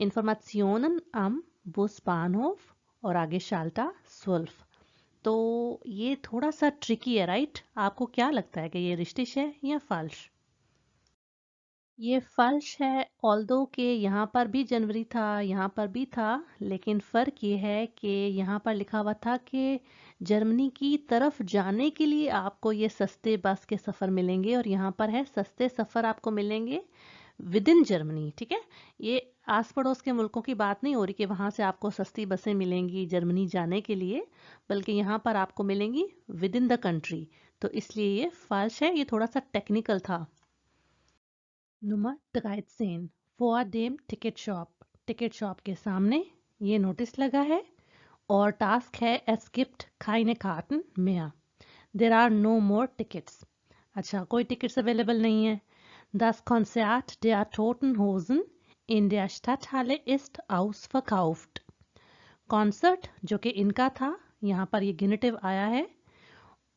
A: Informationen am Busbahnhof और आगे शाल्टा 12. तो ये थोड़ा सा ट्रिकी है, राइट? आपको क्या लगता है कि ये रिश्तिश है या फाल्श? ये फाल्श है, ऑल्दो के यहाँ पर भी जनवरी था, यहाँ पर भी था, लेकिन फ़र्क ये है कि यहाँ पर लिखा हुआ था कि जर्मनी की तरफ जाने के लिए आपको ये सस्ते बस के सफ़र मिलेंगे, और यहाँ पर है सस्ते सफ़र आपको मिलेंगे विद इन जर्मनी, ठीक है। ये आस पड़ोस के मुल्कों की बात नहीं हो रही कि वहाँ से आपको सस्ती बसें मिलेंगी जर्मनी जाने के लिए, बल्कि यहाँ पर आपको मिलेंगी विद इन द कंट्री, तो इसलिए ये फाल्श है। ये थोड़ा सा टेक्निकल था। Nummer 13 vor dem Ticketshop. Ticket shop के सामने ये नोटिस लगा है, और टास्क है Es gibt keine Karten mehr. There are no more tickets. अच्छा, कोई टिकट्स अवेलेबल नहीं है। Das Konzert der Toten Hosen in der Stadthalle ist ausverkauft. Concert जो कि इनका था, यहाँ पर ये गिनेटिव आया है,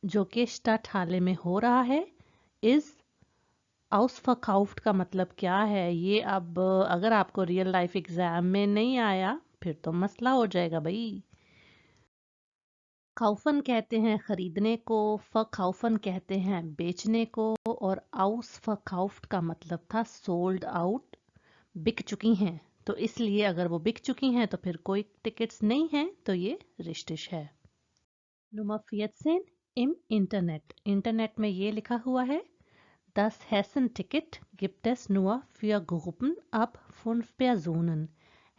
A: जो कि स्टडहाले में हो रहा है। इज ausverkauft का मतलब क्या है ये? अब अगर आपको रियल लाइफ एग्जाम में नहीं आया फिर तो मसला हो जाएगा भाई। काउफन कहते हैं खरीदने को, फकाउफन कहते हैं बेचने को, और ausverkauft का मतलब था सोल्ड आउट, बिक चुकी हैं, तो इसलिए अगर वो बिक चुकी हैं तो फिर कोई टिकट्स नहीं है तो ये रिश्तिश है। Nummer 14 im Internet। इंटरनेट में ये लिखा हुआ है Das Hessen-Ticket gibt es nur für Gruppen ab 5 Personen।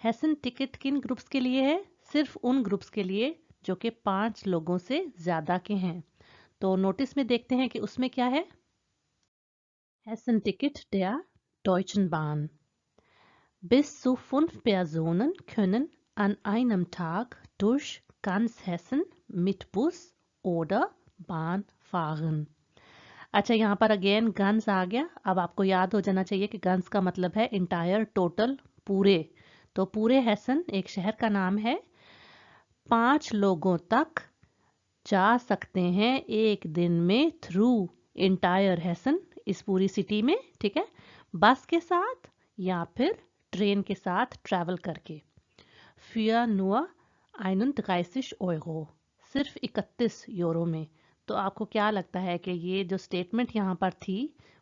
A: हेसन ticket किन ग्रुप्स के लिए है? सिर्फ उन ग्रुप्स के लिए जो कि 5 लोगों से ज्यादा के हैं। तो नोटिस में देखते हैं कि उसमें क्या है। हेसन ticket der Deutschen Bahn। Bis zu 5 Personen können an einem Tag durch ganz Hessen mit Bus oder Bahn fahren। अच्छा, यहाँ पर अगेन गन्स आ गया। अब आपको याद हो जाना चाहिए कि गन्स का मतलब है इंटायर, टोटल, पूरे। तो पूरे हेसन एक शहर का नाम है। 5 लोगों तक जा सकते हैं एक दिन में थ्रू इंटायर हेसन, इस पूरी सिटी में, ठीक है, बस के साथ या फिर ट्रेन के साथ ट्रैवल करके। für nur 31 Euro, सिर्फ 31 यूरो में। तो आपको क्या लगता है कि ये जो स्टेटमेंट यहाँ पर थी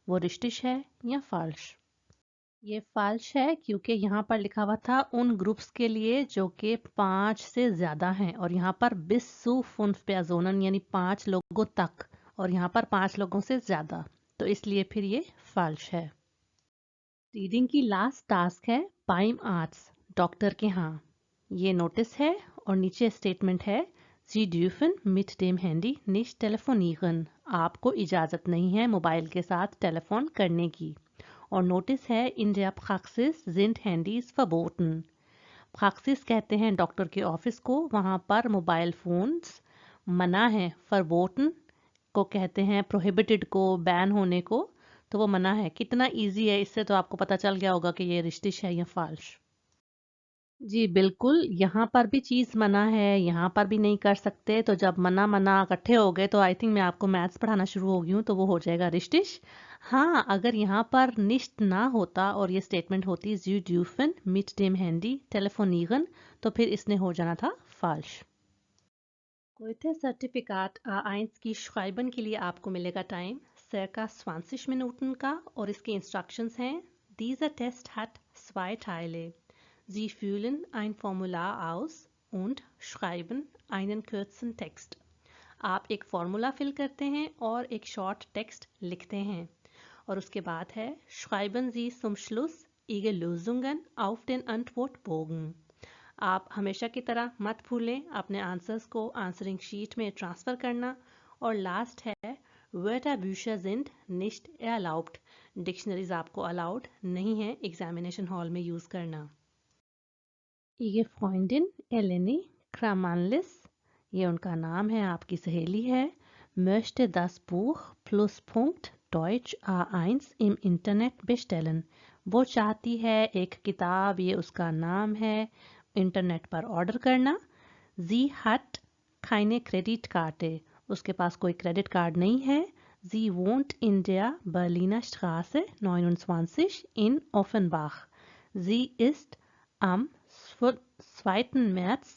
A: वो रिश्तिश है या फाल्श? ये फाल्श है क्योंकि यहाँ पर लिखा हुआ था उन ग्रुप्स के लिए जो कि 5 से ज्यादा हैं, और यहाँ पर bis zu 5 Personen यानी 5 लोगों तक, और यहाँ पर 5 लोगों से ज्यादा, तो इसलिए फिर ये फाल्श है। रीडिंग की लास्ट टास्क है पाइम आर्ट्स, डॉक्टर के यहाँ। ये नोटिस है और नीचे स्टेटमेंट है Sie dürfen mit dem Handy nicht telefonieren। आपको इजाज़त नहीं है मोबाइल के साथ टेलीफोन करने की। और नोटिस है In der Praxis sind Handys verboten। Praxis कहते हैं डॉक्टर के ऑफिस को, वहाँ पर मोबाइल फोन्स मना है। Verboten को कहते हैं प्रोहिबिटेड को, बैन होने को, तो वो मना है। कितना इजी है, इससे तो आपको पता चल गया होगा कि ये रिश्तिश है या फाल्श। जी बिल्कुल, यहाँ पर भी चीज़ मना है, यहाँ पर भी नहीं कर सकते। तो जब मना मना इकट्ठे हो गए तो आई थिंक मैं आपको मैथ्स पढ़ाना शुरू हो गई हूँ, तो वो हो जाएगा रिश्तिश। हाँ, अगर यहाँ पर निश्ट ना होता और ये स्टेटमेंट होती Sie dürfen mit dem Handy telefonieren, तो फिर इसने हो जाना था फाल्श। Goethe सर्टिफिकेट A1 की schreiben के लिए आपको मिलेगा टाइम circa 20 Minuten का, और इसके इंस्ट्रक्शंस हैं Dieser Test hat 2 Teile। Sie füllen ein Formular aus und schreiben einen kurzen Text। आप एक फॉर्मूला फिल करते हैं और एक शॉर्ट टेक्स्ट लिखते हैं। और उसके बाद है Schreiben Sie zum Schluss Ihre Lösungen auf den Antwortbogen। आप हमेशा की तरह मत भूलें अपने आंसर्स को आंसरिंग शीट में ट्रांसफ़र करना। और लास्ट है Wörterbücher sind nicht erlaubt। Dictionaries आपको अलाउड नहीं है एग्जामिनेशन हॉल में यूज़ करना। Ihre Freundin Eleni Kramanlis, ये उनका नाम है, आपकी सहेली है, möchte das Buch Pluspunkt Deutsch A1 im Internet bestellen। वो चाहती है एक किताब, ये उसका नाम है, इंटरनेट पर ऑर्डर करना। Sie hat keine Kreditkarte, उसके पास कोई क्रेडिट कार्ड नहीं है। Sie wohnt in der Berliner Straße 29 in Offenbach। Sie ist am 2. März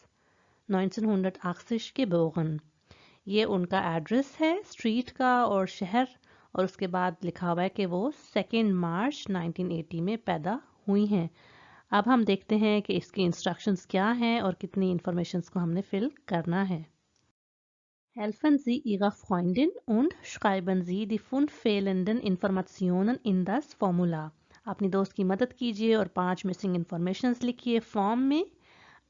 A: 1980 geboren। ये उनका एड्रेस है स्ट्रीट का और शहर, और उसके बाद लिखा हुआ है कि वो 2 मार्च 1980 में पैदा हुई हैं। अब हम देखते हैं कि इसकी इंस्ट्रक्शंस क्या हैं और कितनी इंफॉर्मेशंस को हमने फिल करना है। Helfen Sie Ihrer Freundin und schreiben Sie die 5 fehlenden Informationen in das Formular। अपनी दोस्त की मदद कीजिए और 5 मिसिंग इंफॉर्मेशंस लिखिए फॉर्म में।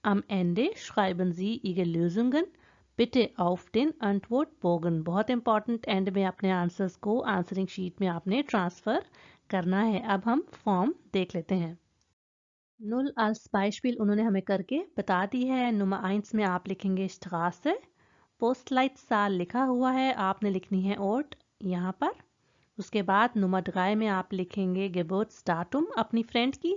A: Am Ende schreiben Sie Ihre Lösungen bitte auf den Antwortbogen। बहुत इंपॉर्टेंट, एंड में अपने आंसर्स को आंसरिंग शीट में आपने ट्रांसफ़र करना है। अब हम फॉर्म देख लेते हैं। Null als Beispiel उन्होंने हमें करके बता दी है। Nummer 1 में आप लिखेंगे Straße, पोस्टलाइटसाल लिखा हुआ है, आपने लिखनी है ओट यहाँ पर। उसके बाद Nummer 3 में आप लिखेंगे Geburtsdatum अपनी फ्रेंड की,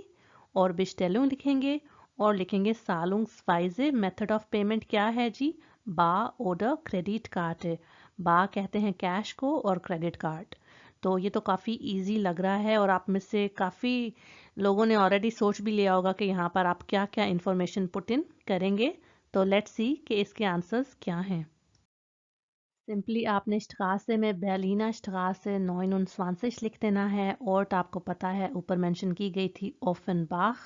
A: और Bestellung लिखेंगे, और लिखेंगे Zahlungsweise। मेथड ऑफ पेमेंट क्या है जी? बा oder क्रेडिट कार्ड है। बा कहते हैं कैश को और क्रेडिट कार्ड। तो ये तो काफ़ी इजी लग रहा है, और आप में से काफ़ी लोगों ने ऑलरेडी सोच भी लिया होगा कि यहाँ पर आप क्या क्या इंफॉर्मेशन पुट इन करेंगे। तो लेट्स सी कि इसके आंसर्स क्या हैं। सिंपली आपने स्ट्रासे में बेर्लिना स्ट्रासे 29 लिख देना है। और आपको पता है ऊपर मेंशन की गई थी ओफेनबाख।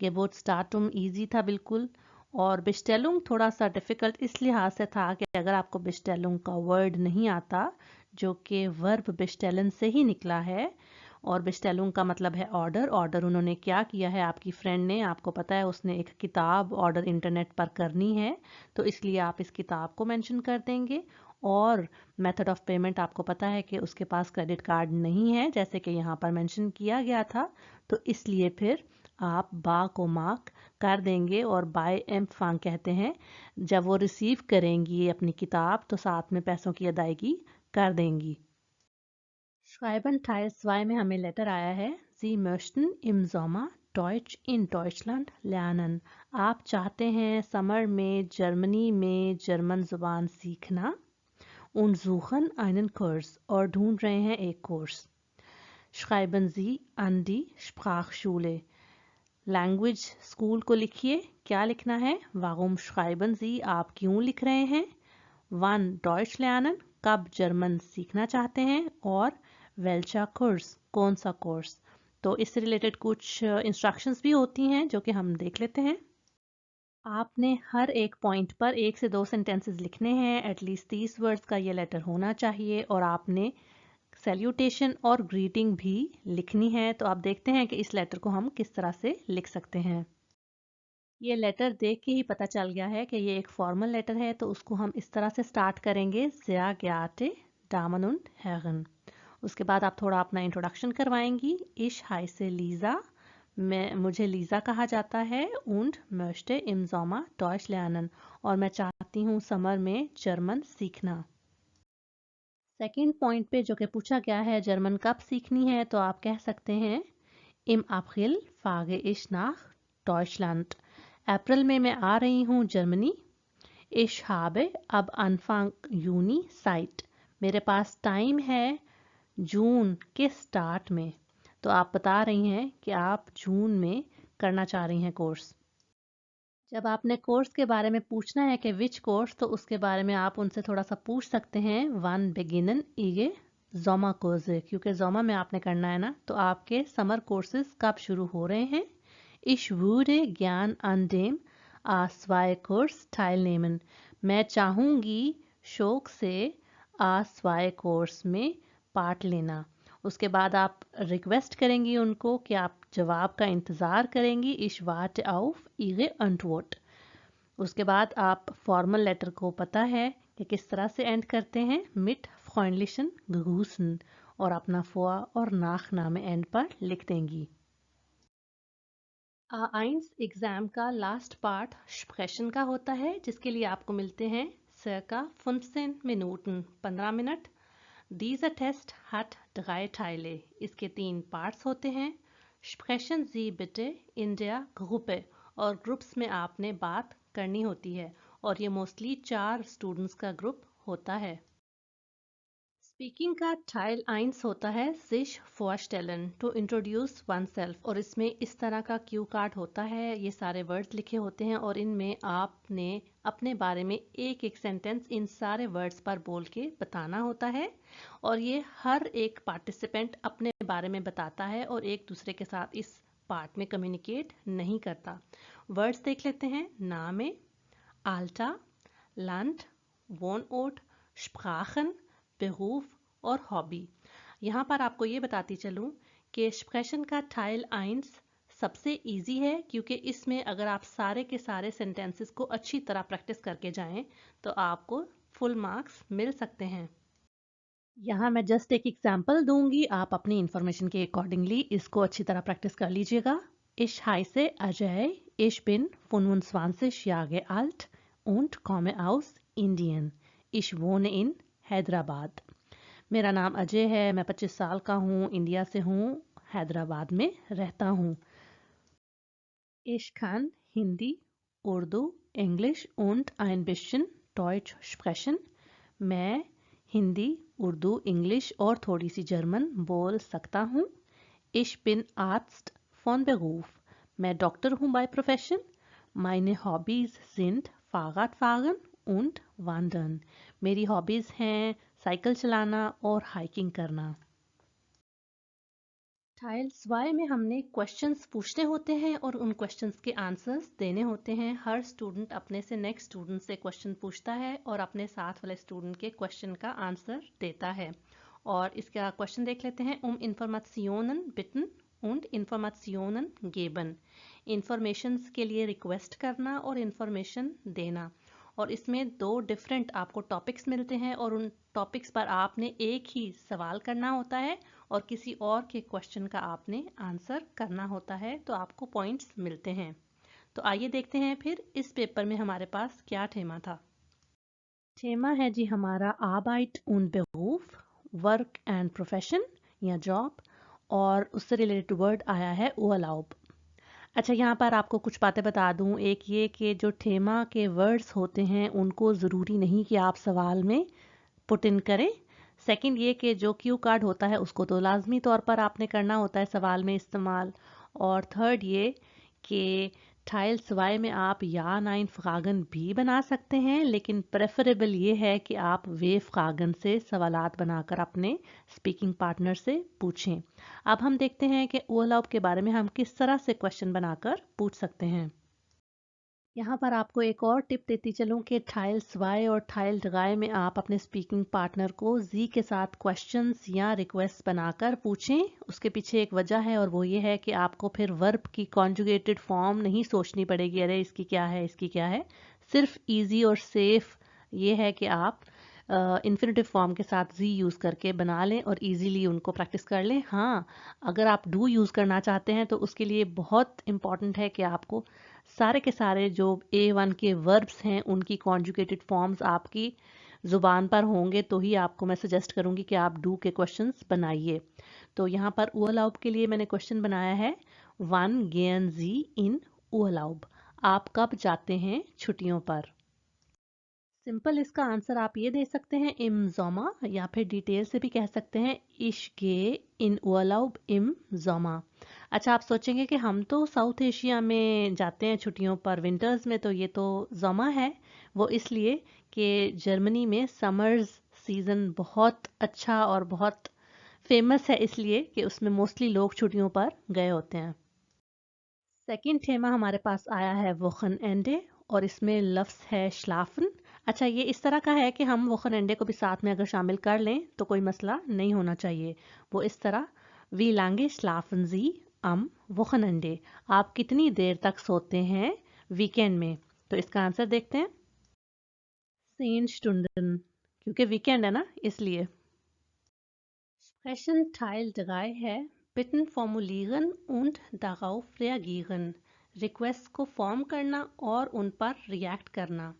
A: Geburtsdatum ईजी था बिल्कुल, और Bestellung थोड़ा सा डिफ़िकल्ट इस लिहाज से था कि अगर आपको Bestellung का वर्ड नहीं आता, जो कि वर्ब bestellen से ही निकला है, और Bestellung का मतलब है ऑर्डर। ऑर्डर उन्होंने क्या किया है, आपकी फ्रेंड ने, आपको पता है उसने एक किताब ऑर्डर इंटरनेट पर करनी है, तो इसलिए आप इस किताब को मेंशन कर देंगे। और मेथड ऑफ पेमेंट आपको पता है कि उसके पास क्रेडिट कार्ड नहीं है, जैसे कि यहाँ पर मेंशन किया गया था, तो इसलिए फिर आप बा को मार्क कर देंगे और बाय एम्फांग कहते हैं। जब वो रिसीव करेंगी अपनी किताब तो साथ में पैसों की अदायगी कर देंगी। Schreiben Teil 2 में हमें लेटर आया है, Sie möchten im Sommer Deutsch in Deutschland lernen। आप चाहते हैं समर में जर्मनी में जर्मन ज़ुबान सीखना। Und suchen einen Kurs, और ढूंढ रहे हैं एक course. Schreiben Sie an die Sprachschule। Language school को लिखिए। क्या लिखना है? Warum schreiben Sie, आप क्यों लिख रहे हैं? Wann Deutsch lernen, कब जर्मन सीखना चाहते हैं? और welcher Kurs, कौन सा कोर्स? तो इससे रिलेटेड कुछ इंस्ट्रक्शंस भी होती हैं जो कि हम देख लेते हैं। आपने हर एक पॉइंट पर 1 से 2 सेंटेंसेस लिखने हैं। एटलीस्ट 30 वर्ड्स का ये लेटर होना चाहिए, और आपने सैल्यूटेशन और ग्रीटिंग भी लिखनी है। तो आप देखते हैं कि इस लेटर को हम किस तरह से लिख सकते हैं। ये लेटर देख के ही पता चल गया है कि ये एक फॉर्मल लेटर है, तो उसको हम इस तरह से स्टार्ट करेंगे, sehr geehrte Damen und Herren। उसके बाद आप थोड़ा अपना इंट्रोडक्शन करवाएंगी। Ich heiße Lisa, मुझे लीज़ा कहा जाता है। und möchte im Sommer Deutsch lernen, और मैं चाहती हूँ समर में जर्मन सीखना। सेकंड पॉइंट पे जो कि पूछा गया है जर्मन कब सीखनी है, तो आप कह सकते हैं Im April fahre ich nach Deutschland। अप्रैल में मैं आ रही हूँ Germany. Ich habe ab Anfang Juni Zeit, मेरे पास टाइम है जून के स्टार्ट में। तो आप बता रही हैं कि आप जून में करना चाह रही हैं कोर्स। जब आपने कोर्स के बारे में पूछना है कि विच कोर्स, तो उसके बारे में आप उनसे थोड़ा सा पूछ सकते हैं वन beginnen ihre Sommerkurse, क्योंकि जोमा में आपने करना है ना, तो आपके समर कोर्सेज कब शुरू हो रहे हैं। Ich würde gern an dem A2-Kurs teilnehmen, मैं चाहूँगी शौक से A2 कोर्स में पार्ट लेना। उसके बाद आप रिक्वेस्ट करेंगी उनको कि आप जवाब का इंतज़ार करेंगी। Ich warte auf ihre Antwort। उसके बाद आप फॉर्मल लेटर को पता है कि किस तरह से एंड करते हैं, mit freundlichen Grüßen, और अपना फुआ और नाखनामे एंड पर लिख देंगी। A1 एग्ज़ाम का लास्ट पार्ट स्प्रेशन का होता है, जिसके लिए आपको मिलते हैं circa 15 Minuten, 15 minute. Dieser Test hat 3 Teile, इसके 3 पार्ट्स होते हैं। Sprechen Sie bitte in der Gruppe, और ग्रुप्स में आपने बात करनी होती है, और ये मोस्टली 4 स्टूडेंट्स का ग्रुप होता है। स्पीकिंग का Teil 1 होता है sich vorstellen, to introduce oneself, और इसमें इस तरह का क्यू कार्ड होता है, ये सारे वर्ड्स लिखे होते हैं, और इनमें आपने अपने बारे में एक एक सेंटेंस इन सारे वर्ड्स पर बोल के बताना होता है। और ये हर एक पार्टिसिपेंट अपने बारे में बताता है और एक दूसरे के साथ इस पार्ट में कम्युनिकेट नहीं करता। वर्ड्स देख लेते हैं। नामे, Alter, Land, Wohnort, Sprachen, Beruf और हॉबी। यहाँ पर आपको ये बताती चलूँ कि स्प्रेशन का Teil 1 सबसे इजी है, क्योंकि इसमें अगर आप सारे के सारे सेंटेंसेस को अच्छी तरह प्रैक्टिस करके जाएं तो आपको फुल मार्क्स मिल सकते हैं। यहाँ मैं जस्ट एक एग्जांपल दूंगी, आप अपनी इंफॉर्मेशन के अकॉर्डिंगली इसको अच्छी तरह प्रैक्टिस कर लीजिएगा। Ich heiße Ajay, ich bin 25 Jahre alt und komme aus Indien। Ich wohne in Hyderabad. मेरा नाम अजय है, मैं 25 साल का हूँ, इंडिया से हूँ, हैदराबाद में रहता हूँ। Ich kann Hindi, Urdu, English und ein bisschen Deutsch sprechen। मैं हिंदी, उर्दू, इंग्लिश और थोड़ी सी जर्मन बोल सकता हूँ। Ich bin Arzt von Beruf, मैं डॉक्टर हूँ by profession. Meine Hobbys sind Fahrradfahren und Wandern, मेरी हॉबीज हैं साइकिल चलाना और हाइकिंग करना। टाइल्स वाई में हमने क्वेश्चंस पूछने होते हैं और उन क्वेश्चंस के आंसर्स देने होते हैं। हर स्टूडेंट अपने से नेक्स्ट स्टूडेंट से क्वेश्चन पूछता है और अपने साथ वाले स्टूडेंट के क्वेश्चन का आंसर देता है। और इसका क्वेश्चन देख लेते हैं। Informationen bitten und Informationen geben। Informations के लिए रिक्वेस्ट करना और इंफॉर्मेशन देना। और इसमें दो डिफरेंट आपको टॉपिक्स मिलते हैं और उन टॉपिक्स पर आपने एक ही सवाल करना होता है और किसी और के क्वेश्चन का आपने आंसर करना होता है, तो आपको पॉइंट्स मिलते हैं। तो आइए देखते हैं फिर इस पेपर में हमारे पास क्या थीमा था। थीमा है जी हमारा आर्बeit und Beruf, work and profession या जॉब, और उससे रिलेटेड वर्ड आया है Urlaub। अच्छा, यहाँ पर आपको कुछ बातें बता दूँ। एक ये कि जो थीमा के वर्ड्स होते हैं उनको ज़रूरी नहीं कि आप सवाल में पुट इन करें। सेकंड ये कि जो क्यू कार्ड होता है उसको तो लाजमी तौर पर आपने करना होता है सवाल में इस्तेमाल। और थर्ड ये कि टाइल्स वाई में आप या नाइन फ्रागन भी बना सकते हैं, लेकिन प्रेफरेबल ये है कि आप वे फ्रागन से सवालात बनाकर अपने स्पीकिंग पार्टनर से पूछें। अब हम देखते हैं कि ओवरलैप के बारे में हम किस तरह से क्वेश्चन बनाकर पूछ सकते हैं। यहाँ पर आपको एक और टिप देती चलूँ कि टाइल्स वाई और टाइल्स गाय में आप अपने स्पीकिंग पार्टनर को जी के साथ क्वेश्चंस या रिक्वेस्ट बनाकर पूछें। उसके पीछे एक वजह है और वो ये है कि आपको फिर वर्ब की कॉन्जुगेटेड फॉर्म नहीं सोचनी पड़ेगी, अरे इसकी क्या है इसकी क्या है। सिर्फ इजी और सेफ ये है कि आप इन्फिनेटिव फॉर्म के साथ जी यूज़ करके बना लें और इजीली उनको प्रैक्टिस कर लें। हाँ, अगर आप डू यूज़ करना चाहते हैं तो उसके लिए बहुत इम्पॉर्टेंट है कि आपको सारे के सारे जो A1 के वर्ब्स हैं उनकी कॉन्जुगेटेड फॉर्म्स आपकी ज़ुबान पर होंगे, तो ही आपको मैं सजेस्ट करूंगी कि आप डू के क्वेश्चंस बनाइए। तो यहाँ पर Urlaub के लिए मैंने क्वेश्चन बनाया है, वन गेन जी इन Urlaub। आप कब जाते हैं छुट्टियों पर। सिंपल इसका आंसर आप ये दे सकते हैं इम जोमा, या फिर डिटेल से भी कह सकते हैं इश गे इन Urlaub इम जोमा। अच्छा, आप सोचेंगे कि हम तो साउथ एशिया में जाते हैं छुट्टियों पर विंटर्स में, तो ये तो जोमा है। वो इसलिए कि जर्मनी में समर्स सीज़न बहुत अच्छा और बहुत फेमस है, इसलिए कि उसमें मोस्टली लोग छुट्टियों पर गए होते हैं। सेकंड थीमा हमारे पास आया है वोखनएंडे और इसमें लफ्ज़ है श्लाफन। अच्छा, ये इस तरह का है कि हम वोखनएंडे को भी साथ में अगर शामिल कर लें तो कोई मसला नहीं होना चाहिए। वो इस तरह, वी लांगे श्लाफन जी अम वोखनएंडे। आप कितनी देर तक सोते हैं वीकेंड में। तो इसका आंसर देखते हैं, 10 स्टुंडन, क्योंकि वीकेंड है ना इसलिए। Sprechen Teil 3 है Bitten formulieren und darauf reagieren। Request को फॉर्म करना और उन पर रिएक्ट करना।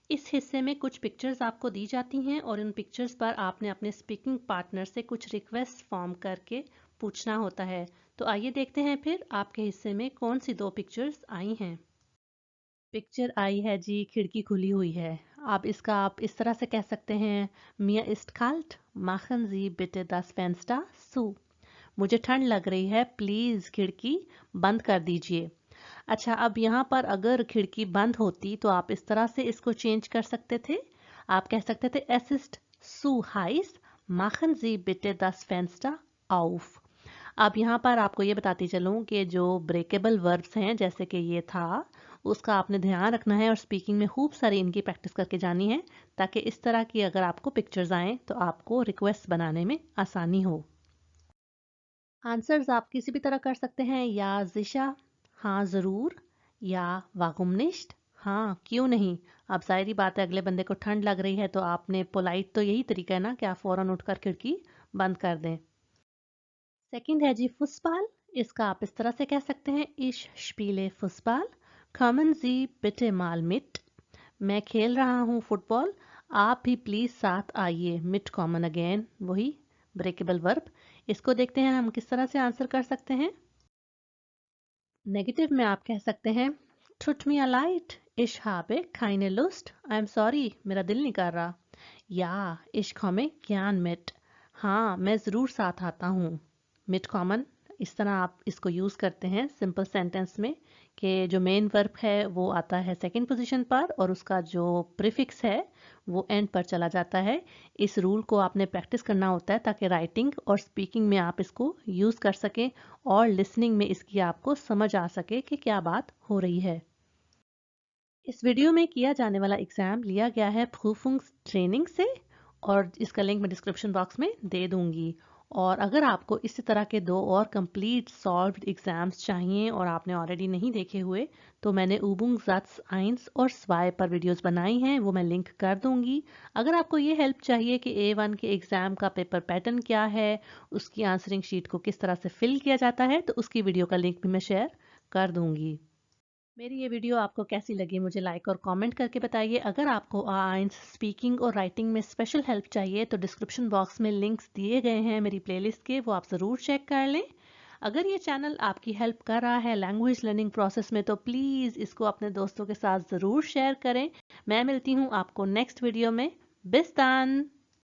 A: इस हिस्से में कुछ पिक्चर्स आपको दी जाती हैं और इन पिक्चर्स पर आपने अपने स्पीकिंग पार्टनर से कुछ रिक्वेस्ट फॉर्म करके पूछना होता है। तो आइए देखते हैं फिर आपके हिस्से में कौन सी दो पिक्चर्स आई हैं। पिक्चर आई है जी, खिड़की खुली हुई है। आप इस तरह से कह सकते हैं, Mir ist kalt, machen Sie bitte das Fenster zu। मुझे ठंड लग रही है, प्लीज खिड़की बंद कर दीजिए। अच्छा, अब यहाँ पर अगर खिड़की बंद होती तो आप इस तरह से इसको चेंज कर सकते थे। आप कह सकते थे Es ist zu heiß, machen Sie bitte das Fenster auf। अब यहाँ पर आपको ये बताती चलूँ कि जो ब्रेकेबल वर्ब्स हैं, जैसे कि ये था, उसका आपने ध्यान रखना है और स्पीकिंग में खूब सारी इनकी प्रैक्टिस करके जानी है, ताकि इस तरह की अगर आपको पिक्चर्स आएँ तो आपको रिक्वेस्ट बनाने में आसानी हो। आंसर्स आप किसी भी तरह कर सकते हैं, या जिशा हाँ ज़रूर, या वागुम निश्ट हाँ क्यों नहीं। अब जाहिर बात है, अगले बंदे को ठंड लग रही है तो आपने पोलाइट तो यही तरीका है ना कि आप फ़ौरन उठकर खिड़की बंद कर दें। सेकंड है जी फुसबाल। इसका आप इस तरह से कह सकते हैं, इश स्पीले फुसबाल, कमन जी बिटे माल मिट। मैं खेल रहा हूँ फुटबॉल, आप भी प्लीज साथ आइए। मिट कॉमन अगेन, वही ब्रेकेबल वर्ब। इसको देखते हैं हम किस तरह से आंसर कर सकते हैं। नेगेटिव में आप कह सकते हैं, Tut mir leid, ich habe keine Lust, I'm sorry, मेरा दिल नहीं कर रहा। या ich komme gern mit, हाँ मैं ज़रूर साथ आता हूँ। मिट कॉमन, इस तरह आप इसको यूज़ करते हैं सिंपल सेंटेंस में कि जो मेन वर्ब है वो आता है सेकंड पोजीशन पर और उसका जो प्रीफिक्स है वो एंड पर चला जाता है। इस रूल को आपने प्रैक्टिस करना होता है ताकि राइटिंग और स्पीकिंग में आप इसको यूज़ कर सकें और लिसनिंग में इसकी आपको समझ आ सके कि क्या बात हो रही है। इस वीडियो में किया जाने वाला एग्ज़ाम लिया गया है प्रूफुंग्स ट्रेनिंग से और इसका लिंक मैं डिस्क्रिप्शन बॉक्स में दे दूंगी। और अगर आपको इसी तरह के 2 और कंप्लीट सॉल्व्ड एग्ज़ाम्स चाहिए और आपने ऑलरेडी नहीं देखे हुए तो मैंने ऊबुंग ज़ात्स 1 और 2 पर वीडियोस बनाई हैं, वो मैं लिंक कर दूंगी। अगर आपको ये हेल्प चाहिए कि A1 के एग्ज़ाम का पेपर पैटर्न क्या है, उसकी आंसरिंग शीट को किस तरह से फिल किया जाता है, तो उसकी वीडियो का लिंक भी मैं शेयर कर दूंगी। मेरी ये वीडियो आपको कैसी लगी मुझे लाइक और कमेंट करके बताइए। अगर आपको आइंस स्पीकिंग और राइटिंग में स्पेशल हेल्प चाहिए तो डिस्क्रिप्शन बॉक्स में लिंक्स दिए गए हैं मेरी प्लेलिस्ट के, वो आप ज़रूर चेक कर लें। अगर ये चैनल आपकी हेल्प कर रहा है लैंग्वेज लर्निंग प्रोसेस में तो प्लीज़ इसको अपने दोस्तों के साथ ज़रूर शेयर करें। मैं मिलती हूँ आपको नेक्स्ट वीडियो में। बिस्तान।